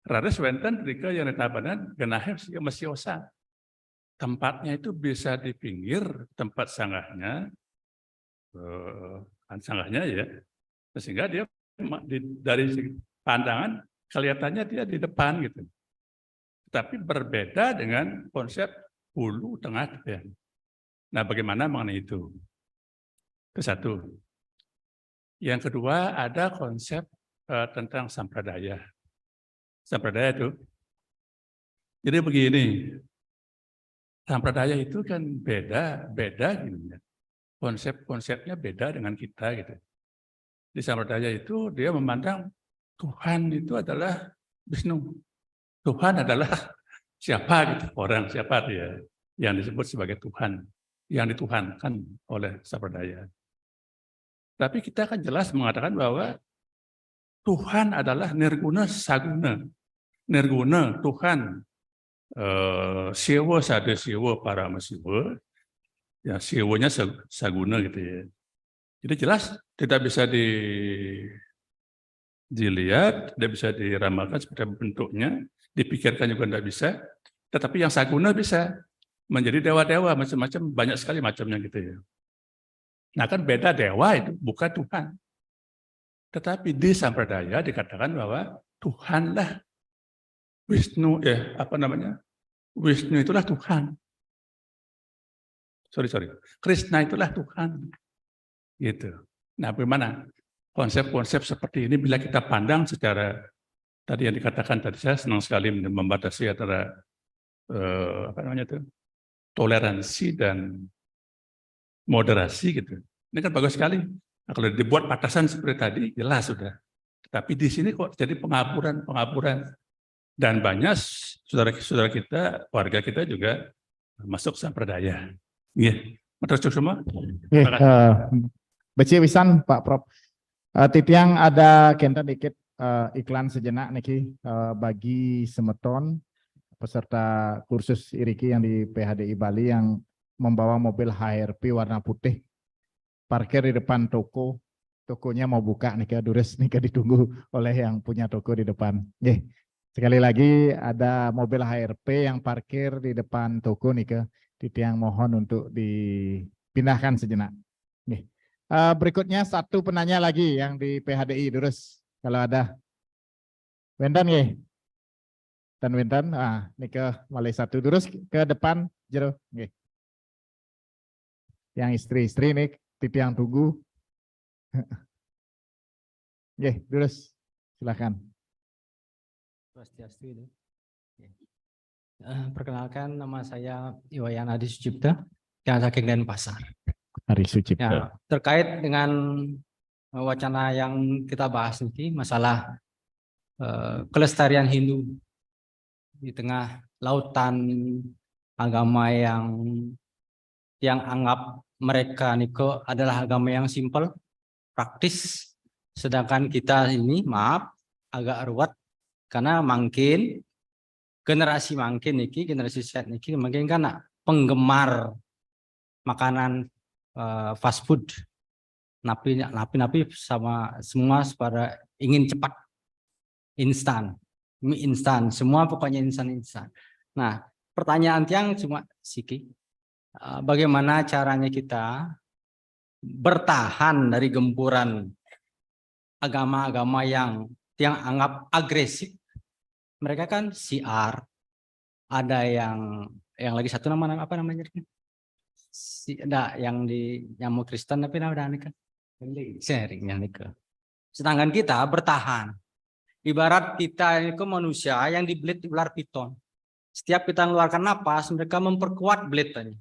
Rares wenten ketika yang ditabanan genahnya masih osa. Tempatnya itu bisa di pinggir tempat sanggahnya, sanggahnya ya, sehingga dia dari pandangan kelihatannya dia di depan gitu. Tapi berbeda dengan konsep hulu, tengah, teben. Nah, bagaimana mengenai itu? Itu satu. Yang kedua ada konsep tentang sampradaya. Sampradaya itu. Jadi begini, sampradaya itu kan beda gitu ya. Konsepnya beda dengan kita gitu. Di sampradaya itu dia memandang Tuhan itu adalah Wisnu. Tuhan adalah siapa gitu, orang siapa dia yang disebut sebagai Tuhan, yang dituhankan oleh sampradaya. Tapi kita kan jelas mengatakan bahwa Tuhan adalah nirguna saguna. Nirguna Tuhan siwa sada siwa para masiwa, ya siwanya saguna gitu ya. Jadi jelas tidak bisa dilihat, tidak bisa diramalkan seperti bentuknya, dipikirkan juga tidak bisa. Tetapi yang saguna bisa menjadi dewa-dewa macam-macam, banyak sekali macamnya gitu ya. Nah kan beda dewa itu bukan Tuhan. Tetapi di sampradaya dikatakan bahwa Tuhanlah Wisnu, Wisnu itulah Tuhan. Krishna itulah Tuhan. Gitu. Nah, bagaimana konsep-konsep seperti ini bila kita pandang secara tadi yang dikatakan tadi, saya senang sekali membatasi antara toleransi dan moderasi gitu. Ini kan bagus sekali. Nah, kalau dibuat batasan seperti tadi jelas sudah. Tapi di sini kok jadi pengaburan dan banyak saudara kita, warga kita juga masuk sampradaya. Iya, matur semua. Becik pisan Pak Prof. Titiang ada kenten dikit iklan sejenak niki bagi semeton peserta kursus Iriki yang di PHDI Bali yang membawa mobil HRP warna putih parkir di depan toko. Tokonya mau buka nih durus nih ditunggu oleh yang punya toko di depan. Sekali lagi ada mobil HRP yang parkir di depan toko nih Titiang mohon untuk dipindahkan sejenak. Berikutnya satu penanya lagi yang di PHDI Durus kalau ada. Wendan ya. Dan Wendan, ini ke Malay satu Durus ke depan jero. Yang istri-istri nih tipe yang tunggu. Durus silakan. Perkenalkan nama saya Iwayan Adi Sucipta yang saking Denpasar. Hari Sucipta. Ya, terkait dengan wacana yang kita bahas nanti masalah kelestarian Hindu di tengah lautan agama yang anggap mereka niko adalah agama yang simpel, praktis, sedangkan kita ini maaf agak ruwet karena makin generasi Z niki makin kan penggemar makanan fast food, napi sama semua pada ingin cepat, instan, mie instan, semua pokoknya instan. Nah, pertanyaan tiang cuma siki, bagaimana caranya kita bertahan dari gempuran agama-agama yang anggap agresif. Mereka kan siar, ada yang lagi satu nama apa namanya? Ada yang mau Kristen tapi ada kan sharingnya nih ke. Sedangkan kita bertahan. Ibarat kita ini ke manusia yang dibelit ular piton. Setiap kita mengeluarkan napas, mereka memperkuat belitannya.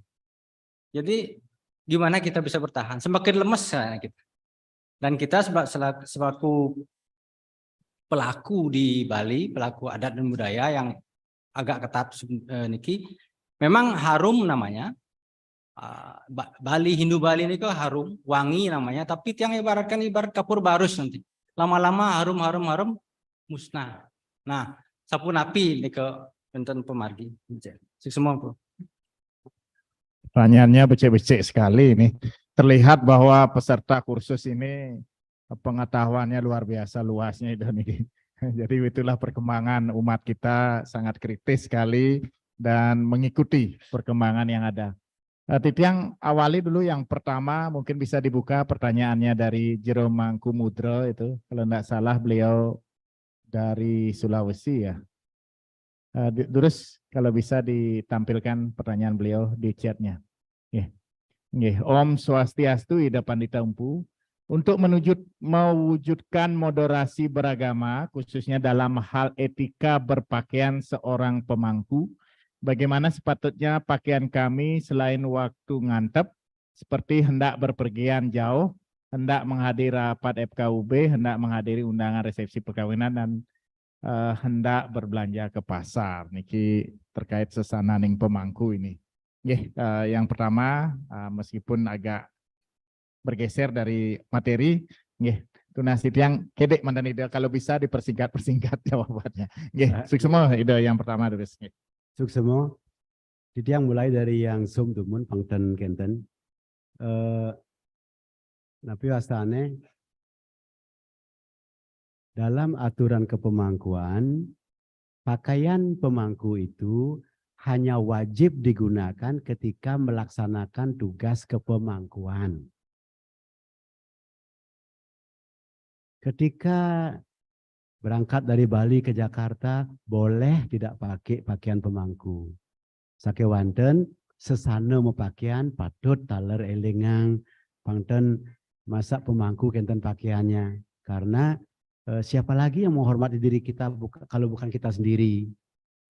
Jadi gimana kita bisa bertahan? Semakin lemes kita. Dan kita sebagai pelaku di Bali, pelaku adat dan budaya yang agak ketat niki, memang harum namanya. Bali, Hindu Bali ini kok harum, wangi namanya, tapi yang ibarat kapur barus nanti. Lama-lama harum musnah. Nah, sapu napi ini ke benten pemargi. Semua Bu. Pertanyaannya becek-becek sekali ini. Terlihat bahwa peserta kursus ini pengetahuannya luar biasa luasnya itu nih. Jadi itulah perkembangan umat kita sangat kritis sekali dan mengikuti perkembangan yang ada. Titiang awali dulu yang pertama mungkin bisa dibuka pertanyaannya dari Jero Mangkumudro itu. Kalau tidak salah beliau dari Sulawesi ya. Terus kalau bisa ditampilkan pertanyaan beliau di chatnya. Om Swastiastu Ida Pandita Umpu. Untuk mewujudkan moderasi beragama khususnya dalam hal etika berpakaian seorang pemangku, bagaimana sepatutnya pakaian kami selain waktu ngantep, seperti hendak berpergian jauh, hendak menghadiri rapat FKUB, hendak menghadiri undangan resepsi perkawinan, dan hendak berbelanja ke pasar. Niki terkait sesananing pemangku ini. Yang pertama, meskipun agak bergeser dari materi, tunas yang kedek mantan ide kalau bisa dipersingkat jawabannya. Suksemo ide yang pertama terus. Suksemo, yang mulai dari yang sum tumun pangten kenten. Napi wastane dalam aturan kepemangkuan, pakaian pemangku itu hanya wajib digunakan ketika melaksanakan tugas kepemangkuan. Ketika berangkat dari Bali ke Jakarta, boleh tidak pakai pakaian pemangku. Sake wanten, sesana mau pakaian, patut taler elingang, pangten masa pemangku kenten pakaiannya. Karena siapa lagi yang menghormati diri kita kalau bukan kita sendiri.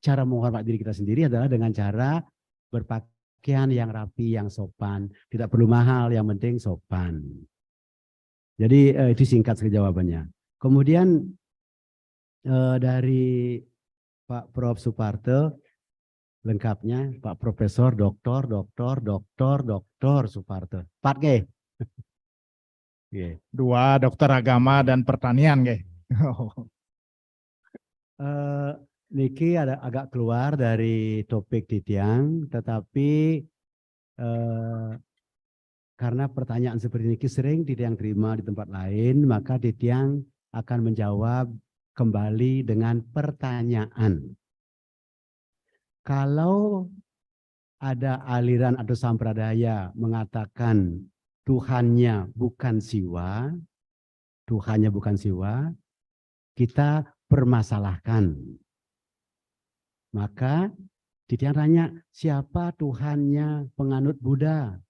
Cara menghormati diri kita sendiri adalah dengan cara berpakaian yang rapi, yang sopan. Tidak perlu mahal, yang penting sopan. Jadi itu singkat jawabannya. Kemudian dari Pak Prof. Suparto, lengkapnya Pak Profesor Doktor Suparto. Pak G. Dua dokter agama dan pertanian, Niki ada agak keluar dari topik Titiang, tetapi karena pertanyaan seperti ini sering Titiang terima di tempat lain, maka Titiang akan menjawab kembali dengan pertanyaan. Kalau ada aliran atau sampradaya mengatakan Tuhannya bukan Siwa, kita permasalahkan. Maka Titiang tanya, siapa Tuhannya penganut Buddha?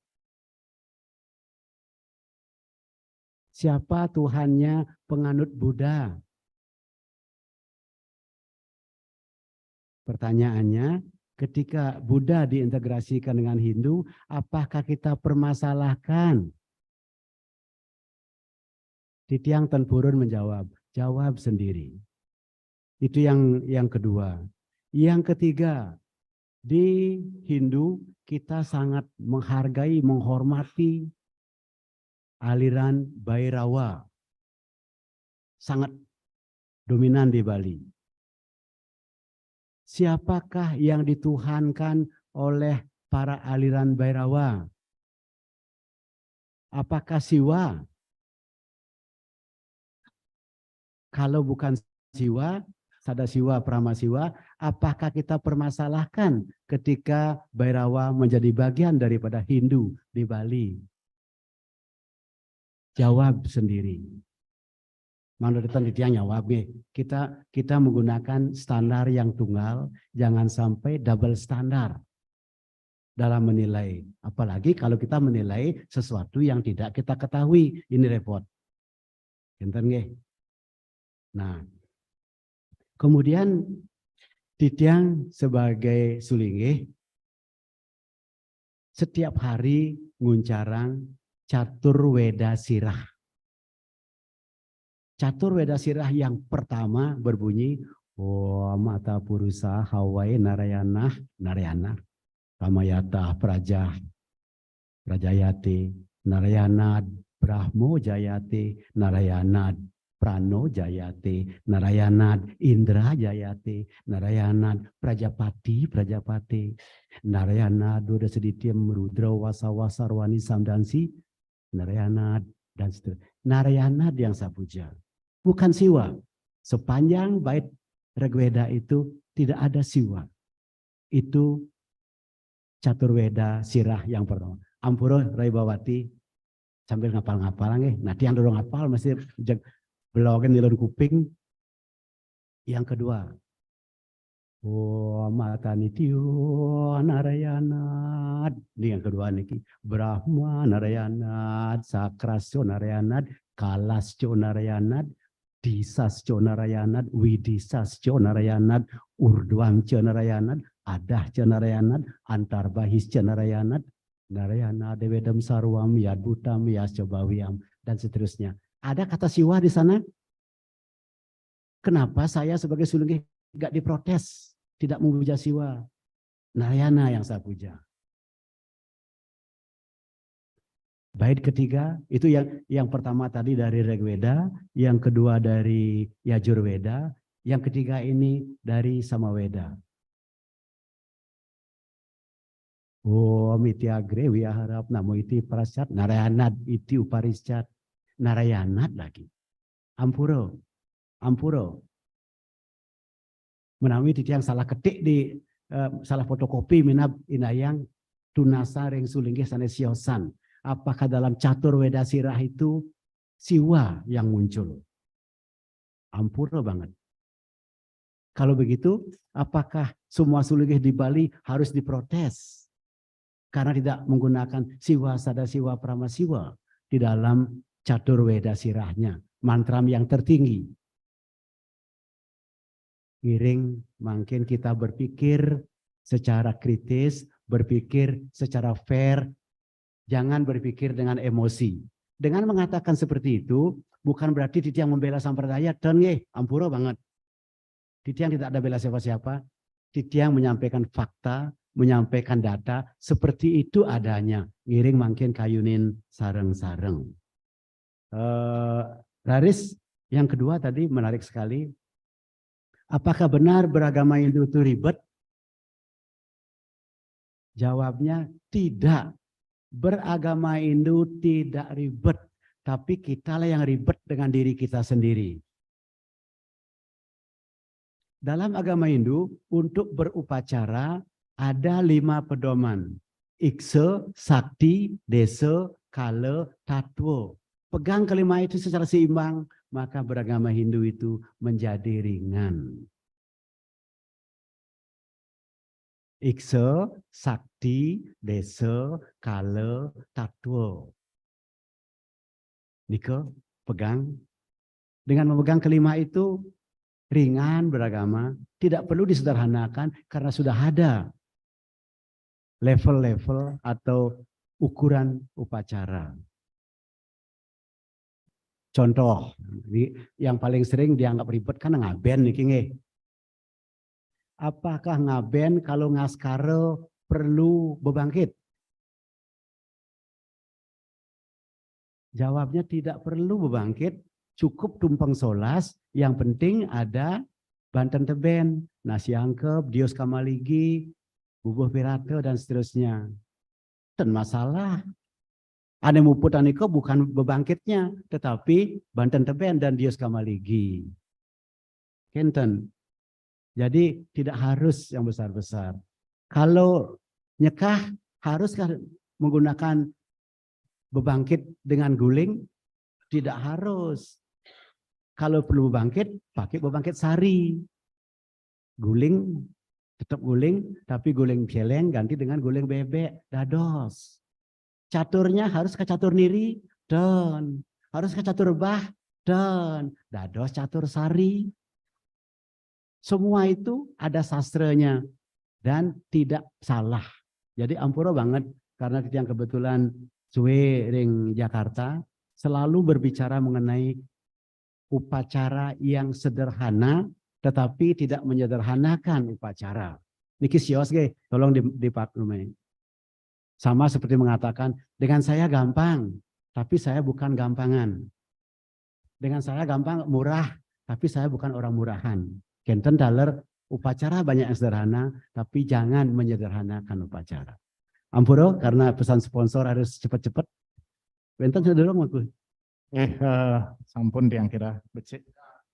Siapa Tuhannya penganut Buddha? Pertanyaannya, ketika Buddha diintegrasikan dengan Hindu, apakah kita permasalahkan? Titiang Tempurun menjawab, jawab sendiri. Itu yang kedua. Yang ketiga, di Hindu kita sangat menghargai, menghormati aliran Bhairava. Sangat dominan di Bali. Siapakah yang dituhankan oleh para aliran Bhairava? Apakah Siwa? Kalau bukan Siwa, Sadasiwa, Pramasiwa, apakah kita permasalahkan ketika Bhairava menjadi bagian daripada Hindu di Bali? Jawab sendiri. Manuratan dia jawab kita menggunakan standar yang tunggal, jangan sampai double standar dalam menilai. Apalagi kalau kita menilai sesuatu yang tidak kita ketahui, ini repot. Enten nggih. Nah, kemudian Titiang sebagai sulinggih setiap hari nguncarang catur weda sirah. Catur weda sirah yang pertama berbunyi mata purusa hawai narayana kamayata prajayati narayana brahmo jayati narayana prano jayati narayana indra jayati narayana prajapati narayana doda seditiam rudra wasa sarwani samdansi narayana dan seterusnya. Narayana yang saya puja. Bukan siwa. Sepanjang bait Rigveda itu tidak ada siwa. Itu caturweda sirah yang pertama. Ampura Raibawati sambil ngapal-ngapal nggih. Nah, yang dorong ngapal mesti belogen di kuping. Yang kedua. Mata nityo narayana. Ini yang kedua niki. Brahma narayana, sakrasyo narayana, kalasyo narayana, disasyo narayana, widisasyo narayana, urdwamsyo narayana, adahsyo narayana, antarbahisyo narayana, narayana dewedam sarwam yadbutam yasyobawiam dan seterusnya. Ada kata siwa di sana? Kenapa saya sebagai sulinggih enggak diprotes, tidak memuja siwa? Narayana yang saya puja. Bait ketiga itu yang pertama tadi dari Rigveda, yang kedua dari Yajurveda, yang ketiga ini dari Samaweda. Mitiagre wiharap namo iti prasat narayanad iti upariscat narayanad lagi. Ampuro. Menawi titiang salah ketik di salah fotokopi minab inayang tunasa ring sulinggih sanes siosan. Apakah dalam catur weda sirah itu siwa yang muncul? Ampura banget. Kalau begitu, apakah semua sulinggih di Bali harus diprotes karena tidak menggunakan siwa sada siwa prama siwa di dalam catur weda sirahnya, mantram yang tertinggi? Giring, makin kita berpikir secara kritis, berpikir secara fair, jangan berpikir dengan emosi. Dengan mengatakan seperti itu, bukan berarti titiang membela sampradaya, dan ampura banget. Titiang tidak ada bela siapa-siapa, titiang menyampaikan fakta, menyampaikan data, seperti itu adanya. Giring makin kayunin sareng-sareng. Raris, yang kedua tadi menarik sekali. Apakah benar beragama Hindu itu ribet? Jawabnya tidak. Beragama Hindu tidak ribet, tapi kitalah yang ribet dengan diri kita sendiri. Dalam agama Hindu, untuk berupacara ada 5 pedoman. Iksa, sakti, desa, kala, tatwa. Pegang kelima itu secara seimbang, maka beragama Hindu itu menjadi ringan. Iksa, sakti, desa, kala, tatwa. Nika pegang. Dengan memegang kelima itu ringan beragama, tidak perlu disederhanakan karena sudah ada level-level atau ukuran upacara. Contoh, yang paling sering dianggap ribet kan ngaben nih. Apakah ngaben kalau ngaskara perlu bebangkit? Jawabnya tidak perlu bebangkit, cukup tumpeng solas, yang penting ada banten teben, nasi angkep, dios kamaligi, bubuh pirata dan seterusnya. Dan masalah ane muputan itu bukan bebangkitnya, tetapi banten teben dan dios kamaligi. Kenten. Jadi tidak harus yang besar-besar. Kalau nyekah, haruskah menggunakan bebangkit dengan guling? Tidak harus. Kalau perlu bangkit, pakai pembangkit sari. Guling, tetap guling, tapi guling celeng ganti dengan guling bebek, dados. Caturnya harus ke catur niri, dan harus ke catur bah, dan dados catur sari. Semua itu ada sastranya dan tidak salah. Jadi ampura banget karena yang kebetulan suwe ring Jakarta selalu berbicara mengenai upacara yang sederhana tetapi tidak menyederhanakan upacara. Niki sios ge, tolong dipaklumi. Sama seperti mengatakan dengan saya gampang, tapi saya bukan gampangan. Dengan saya gampang murah, tapi saya bukan orang murahan. Kenten daler upacara banyak yang sederhana, tapi jangan menyederhanakan upacara. Ampuro karena pesan sponsor harus cepat-cepat. Benten sudah dulu aku. Sampun yang kira becik.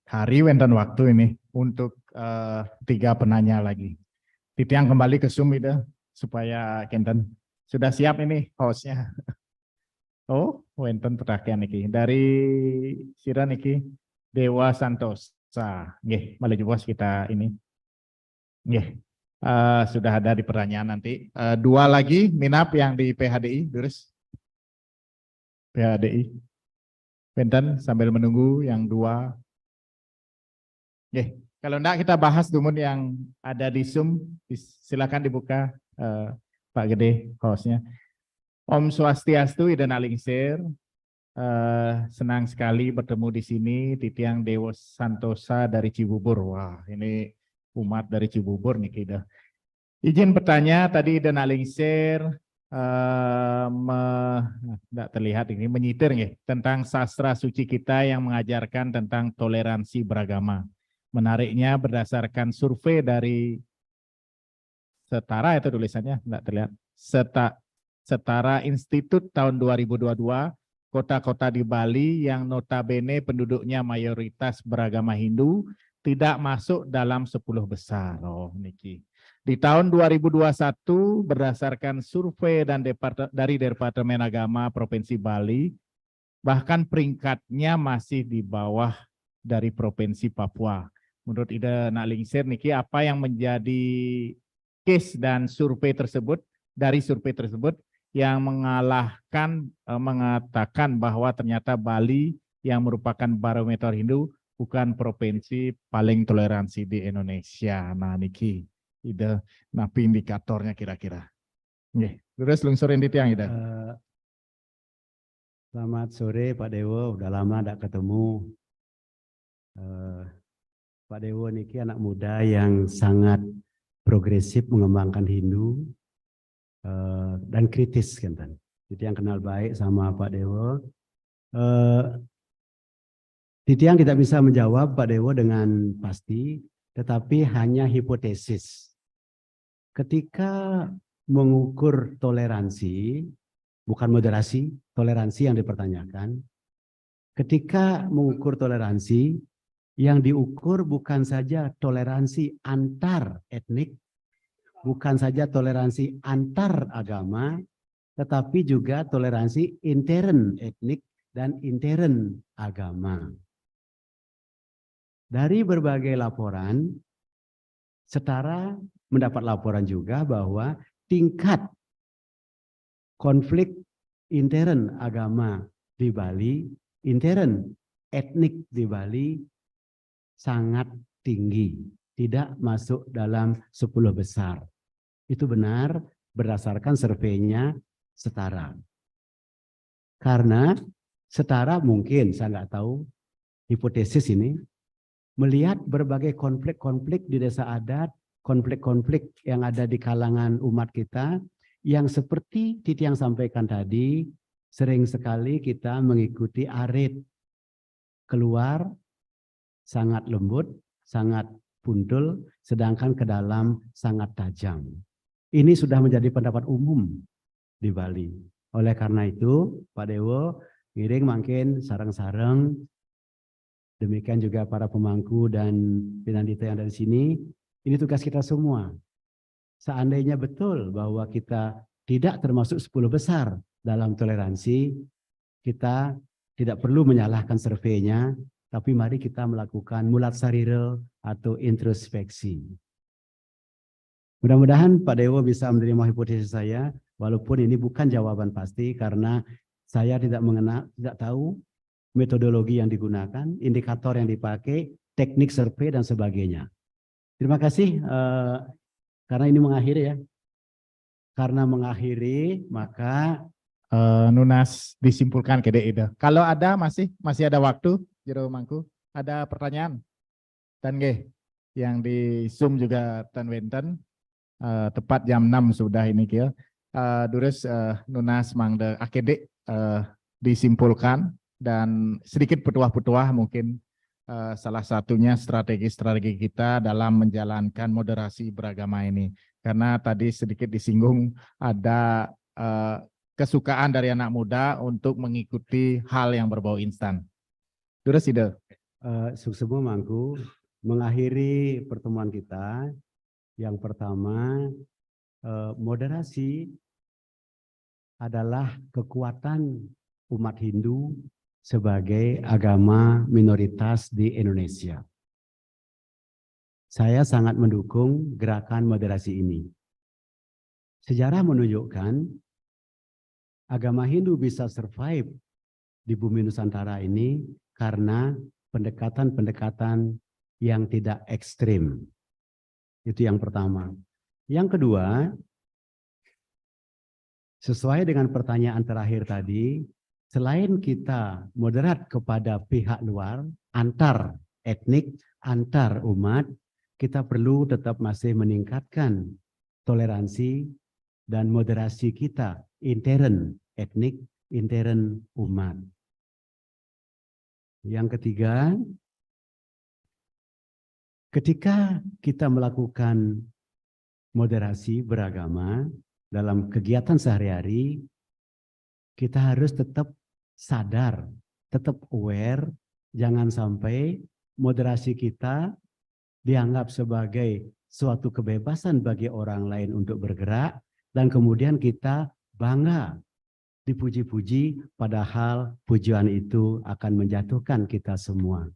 Hari wenten waktu ini untuk 3 penanya lagi. Titiang kembali ke Zoom itu supaya Kenten sudah siap ini hostnya. Oh, wenten perhatian niki dari Sira niki Dewa Santosa. Nggih, malah juga kita ini. Nggih. Sudah ada di pertanyaan nanti. 2 lagi minap yang di PHDI, Durus. PHDI. Benten sambil menunggu yang 2. Oke, kalau enggak kita bahas dulu yang ada di Zoom, silakan dibuka Pak Gede hostnya. Om Swastiastu, Ida Nalingsir, senang sekali bertemu di sini, Titiang Dewa Santosa dari Cibubur. Wah, ini umat dari Cibubur nih kita. Izin bertanya, tadi Ida Nalingsir tidak terlihat ini menyitir nih, tentang sastra suci kita yang mengajarkan tentang toleransi beragama. Menariknya berdasarkan survei dari Setara itu tulisannya tidak terlihat. Setara Institut tahun 2022, kota-kota di Bali yang notabene penduduknya mayoritas beragama Hindu tidak masuk dalam 10 besar. Oh, niki. Di tahun 2021 berdasarkan survei dari Departemen Agama Provinsi Bali, bahkan peringkatnya masih di bawah dari Provinsi Papua. Menurut Ida Nalingsir niki apa yang menjadi case dan survei tersebut, dari survei tersebut yang mengatakan bahwa ternyata Bali yang merupakan barometer Hindu bukan provinsi paling toleransi di Indonesia. Nah niki Ida napi indikatornya kira-kira. Nggih, terus lungsurin Titiang Ida. Selamat sore Pak Dewo, udah lama tidak ketemu. Pak Dewo niki anak muda yang sangat progresif mengembangkan Hindu dan kritis kan. Jadi yang kenal baik sama Pak Dewo. Titiang tidak bisa menjawab Pak Dewo dengan pasti, tetapi hanya hipotesis. Ketika mengukur toleransi, bukan moderasi, toleransi yang dipertanyakan. Ketika mengukur toleransi, yang diukur bukan saja toleransi antar etnik, bukan saja toleransi antar agama, tetapi juga toleransi intern etnik dan intern agama. Dari berbagai laporan, Setara mendapat laporan juga bahwa tingkat konflik intern agama di Bali, intern etnik di Bali sangat tinggi, tidak masuk dalam 10 besar. Itu benar berdasarkan surveinya Setara. Karena Setara mungkin, saya nggak tahu, hipotesis ini, melihat berbagai konflik-konflik di desa adat, konflik-konflik yang ada di kalangan umat kita, yang seperti Titi yang sampaikan tadi, sering sekali kita mengikuti arit, keluar, sangat lembut, sangat puntul, sedangkan ke dalam sangat tajam. Ini sudah menjadi pendapat umum di Bali. Oleh karena itu, Pak Dewo, ngiring makin sarang-sarang, demikian juga para pemangku dan pinandita yang dari sini, ini tugas kita semua. Seandainya betul bahwa kita tidak termasuk 10 besar dalam toleransi, kita tidak perlu menyalahkan surveinya, tapi mari kita melakukan mulat sarira atau introspeksi. Mudah-mudahan Pak Dewo bisa menerima hipotesis saya, walaupun ini bukan jawaban pasti karena saya tidak tahu metodologi yang digunakan, indikator yang dipakai, teknik survei dan sebagainya. Terima kasih karena ini mengakhiri ya. Karena mengakhiri maka Nunas disimpulkan ke DID. Kalau ada masih ada waktu, Jero Mangku, ada pertanyaan? Dan yang di Zoom juga Tan Wenten. Tepat jam 6 sudah ini kia. Durus Nunas mangde akedek disimpulkan dan sedikit petuah-petuah mungkin salah satunya strategi kita dalam menjalankan moderasi beragama ini. Karena tadi sedikit disinggung ada kesukaan dari anak muda untuk mengikuti hal yang berbau instan. Durus ide. Suksema Mangku mengakhiri pertemuan kita. Yang pertama, moderasi adalah kekuatan umat Hindu sebagai agama minoritas di Indonesia. Saya sangat mendukung gerakan moderasi ini. Sejarah menunjukkan agama Hindu bisa survive di bumi Nusantara ini karena pendekatan-pendekatan yang tidak ekstrim. Itu yang pertama. Yang kedua, sesuai dengan pertanyaan terakhir tadi, selain kita moderat kepada pihak luar, antar etnik, antar umat, kita perlu tetap masih meningkatkan toleransi dan moderasi kita, intern etnik, intern umat. Yang ketiga, ketika kita melakukan moderasi beragama dalam kegiatan sehari-hari, kita harus tetap sadar, tetap aware, jangan sampai moderasi kita dianggap sebagai suatu kebebasan bagi orang lain untuk bergerak, dan kemudian kita bangga dipuji-puji, padahal pujian itu akan menjatuhkan kita semua.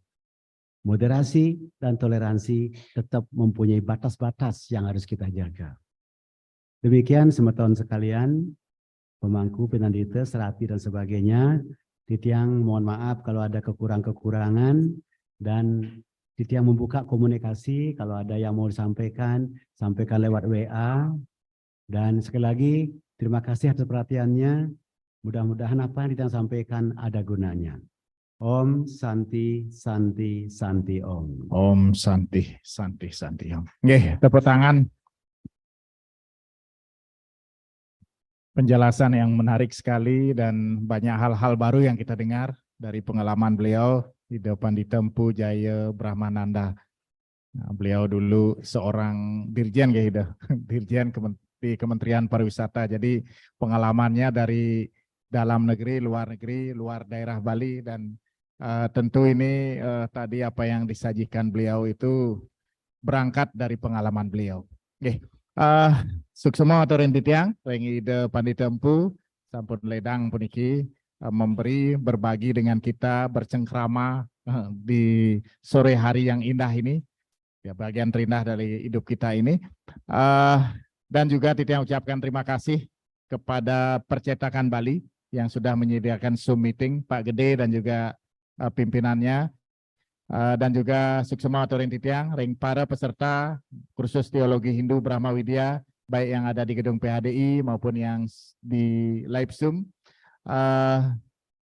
Moderasi dan toleransi tetap mempunyai batas-batas yang harus kita jaga. Demikian semeton sekalian, pemangku, penandita, serati dan sebagainya. Titiang mohon maaf kalau ada kekurangan-kekurangan, dan Titiang membuka komunikasi kalau ada yang mau disampaikan, sampaikan lewat WA. Dan sekali lagi terima kasih atas perhatiannya. Mudah-mudahan apa yang Titiang sampaikan ada gunanya. Om Santi Santi Santi Om. Om Santi Santi Santi Om. Nggih, tepuk tangan. Penjelasan yang menarik sekali dan banyak hal-hal baru yang kita dengar dari pengalaman beliau di depan ditempuh Jaya Brahmananda. Nah, beliau dulu seorang dirjen dirjen di Kementerian Pariwisata. Jadi pengalamannya dari dalam negeri, luar daerah Bali, dan tentu ini tadi apa yang disajikan beliau itu berangkat dari pengalaman beliau. Oke, suksema aturin titiang, rengi ide panditempu, sampun ledang puniki memberi berbagi dengan kita bercengkrama di sore hari yang indah ini, ya bagian terindah dari hidup kita ini. Dan juga titiang ucapkan terima kasih kepada Percetakan Bali yang sudah menyediakan Zoom meeting, Pak Gede dan juga pimpinannya, dan juga suksema aturin titiang, ring para peserta kursus teologi Hindu Brahma Widya, baik yang ada di gedung PHDI maupun yang di live Zoom.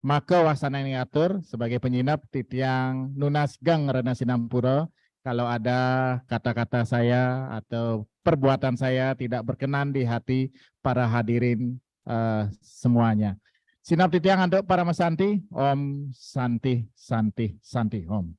Maka wasana ini atur sebagai penyinap titiang Nunas Gang Rana Sinampura, kalau ada kata-kata saya atau perbuatan saya tidak berkenan di hati para hadirin semuanya. Sinap titiang untuk para Mas Santi, Om Santi Santi Santi Om.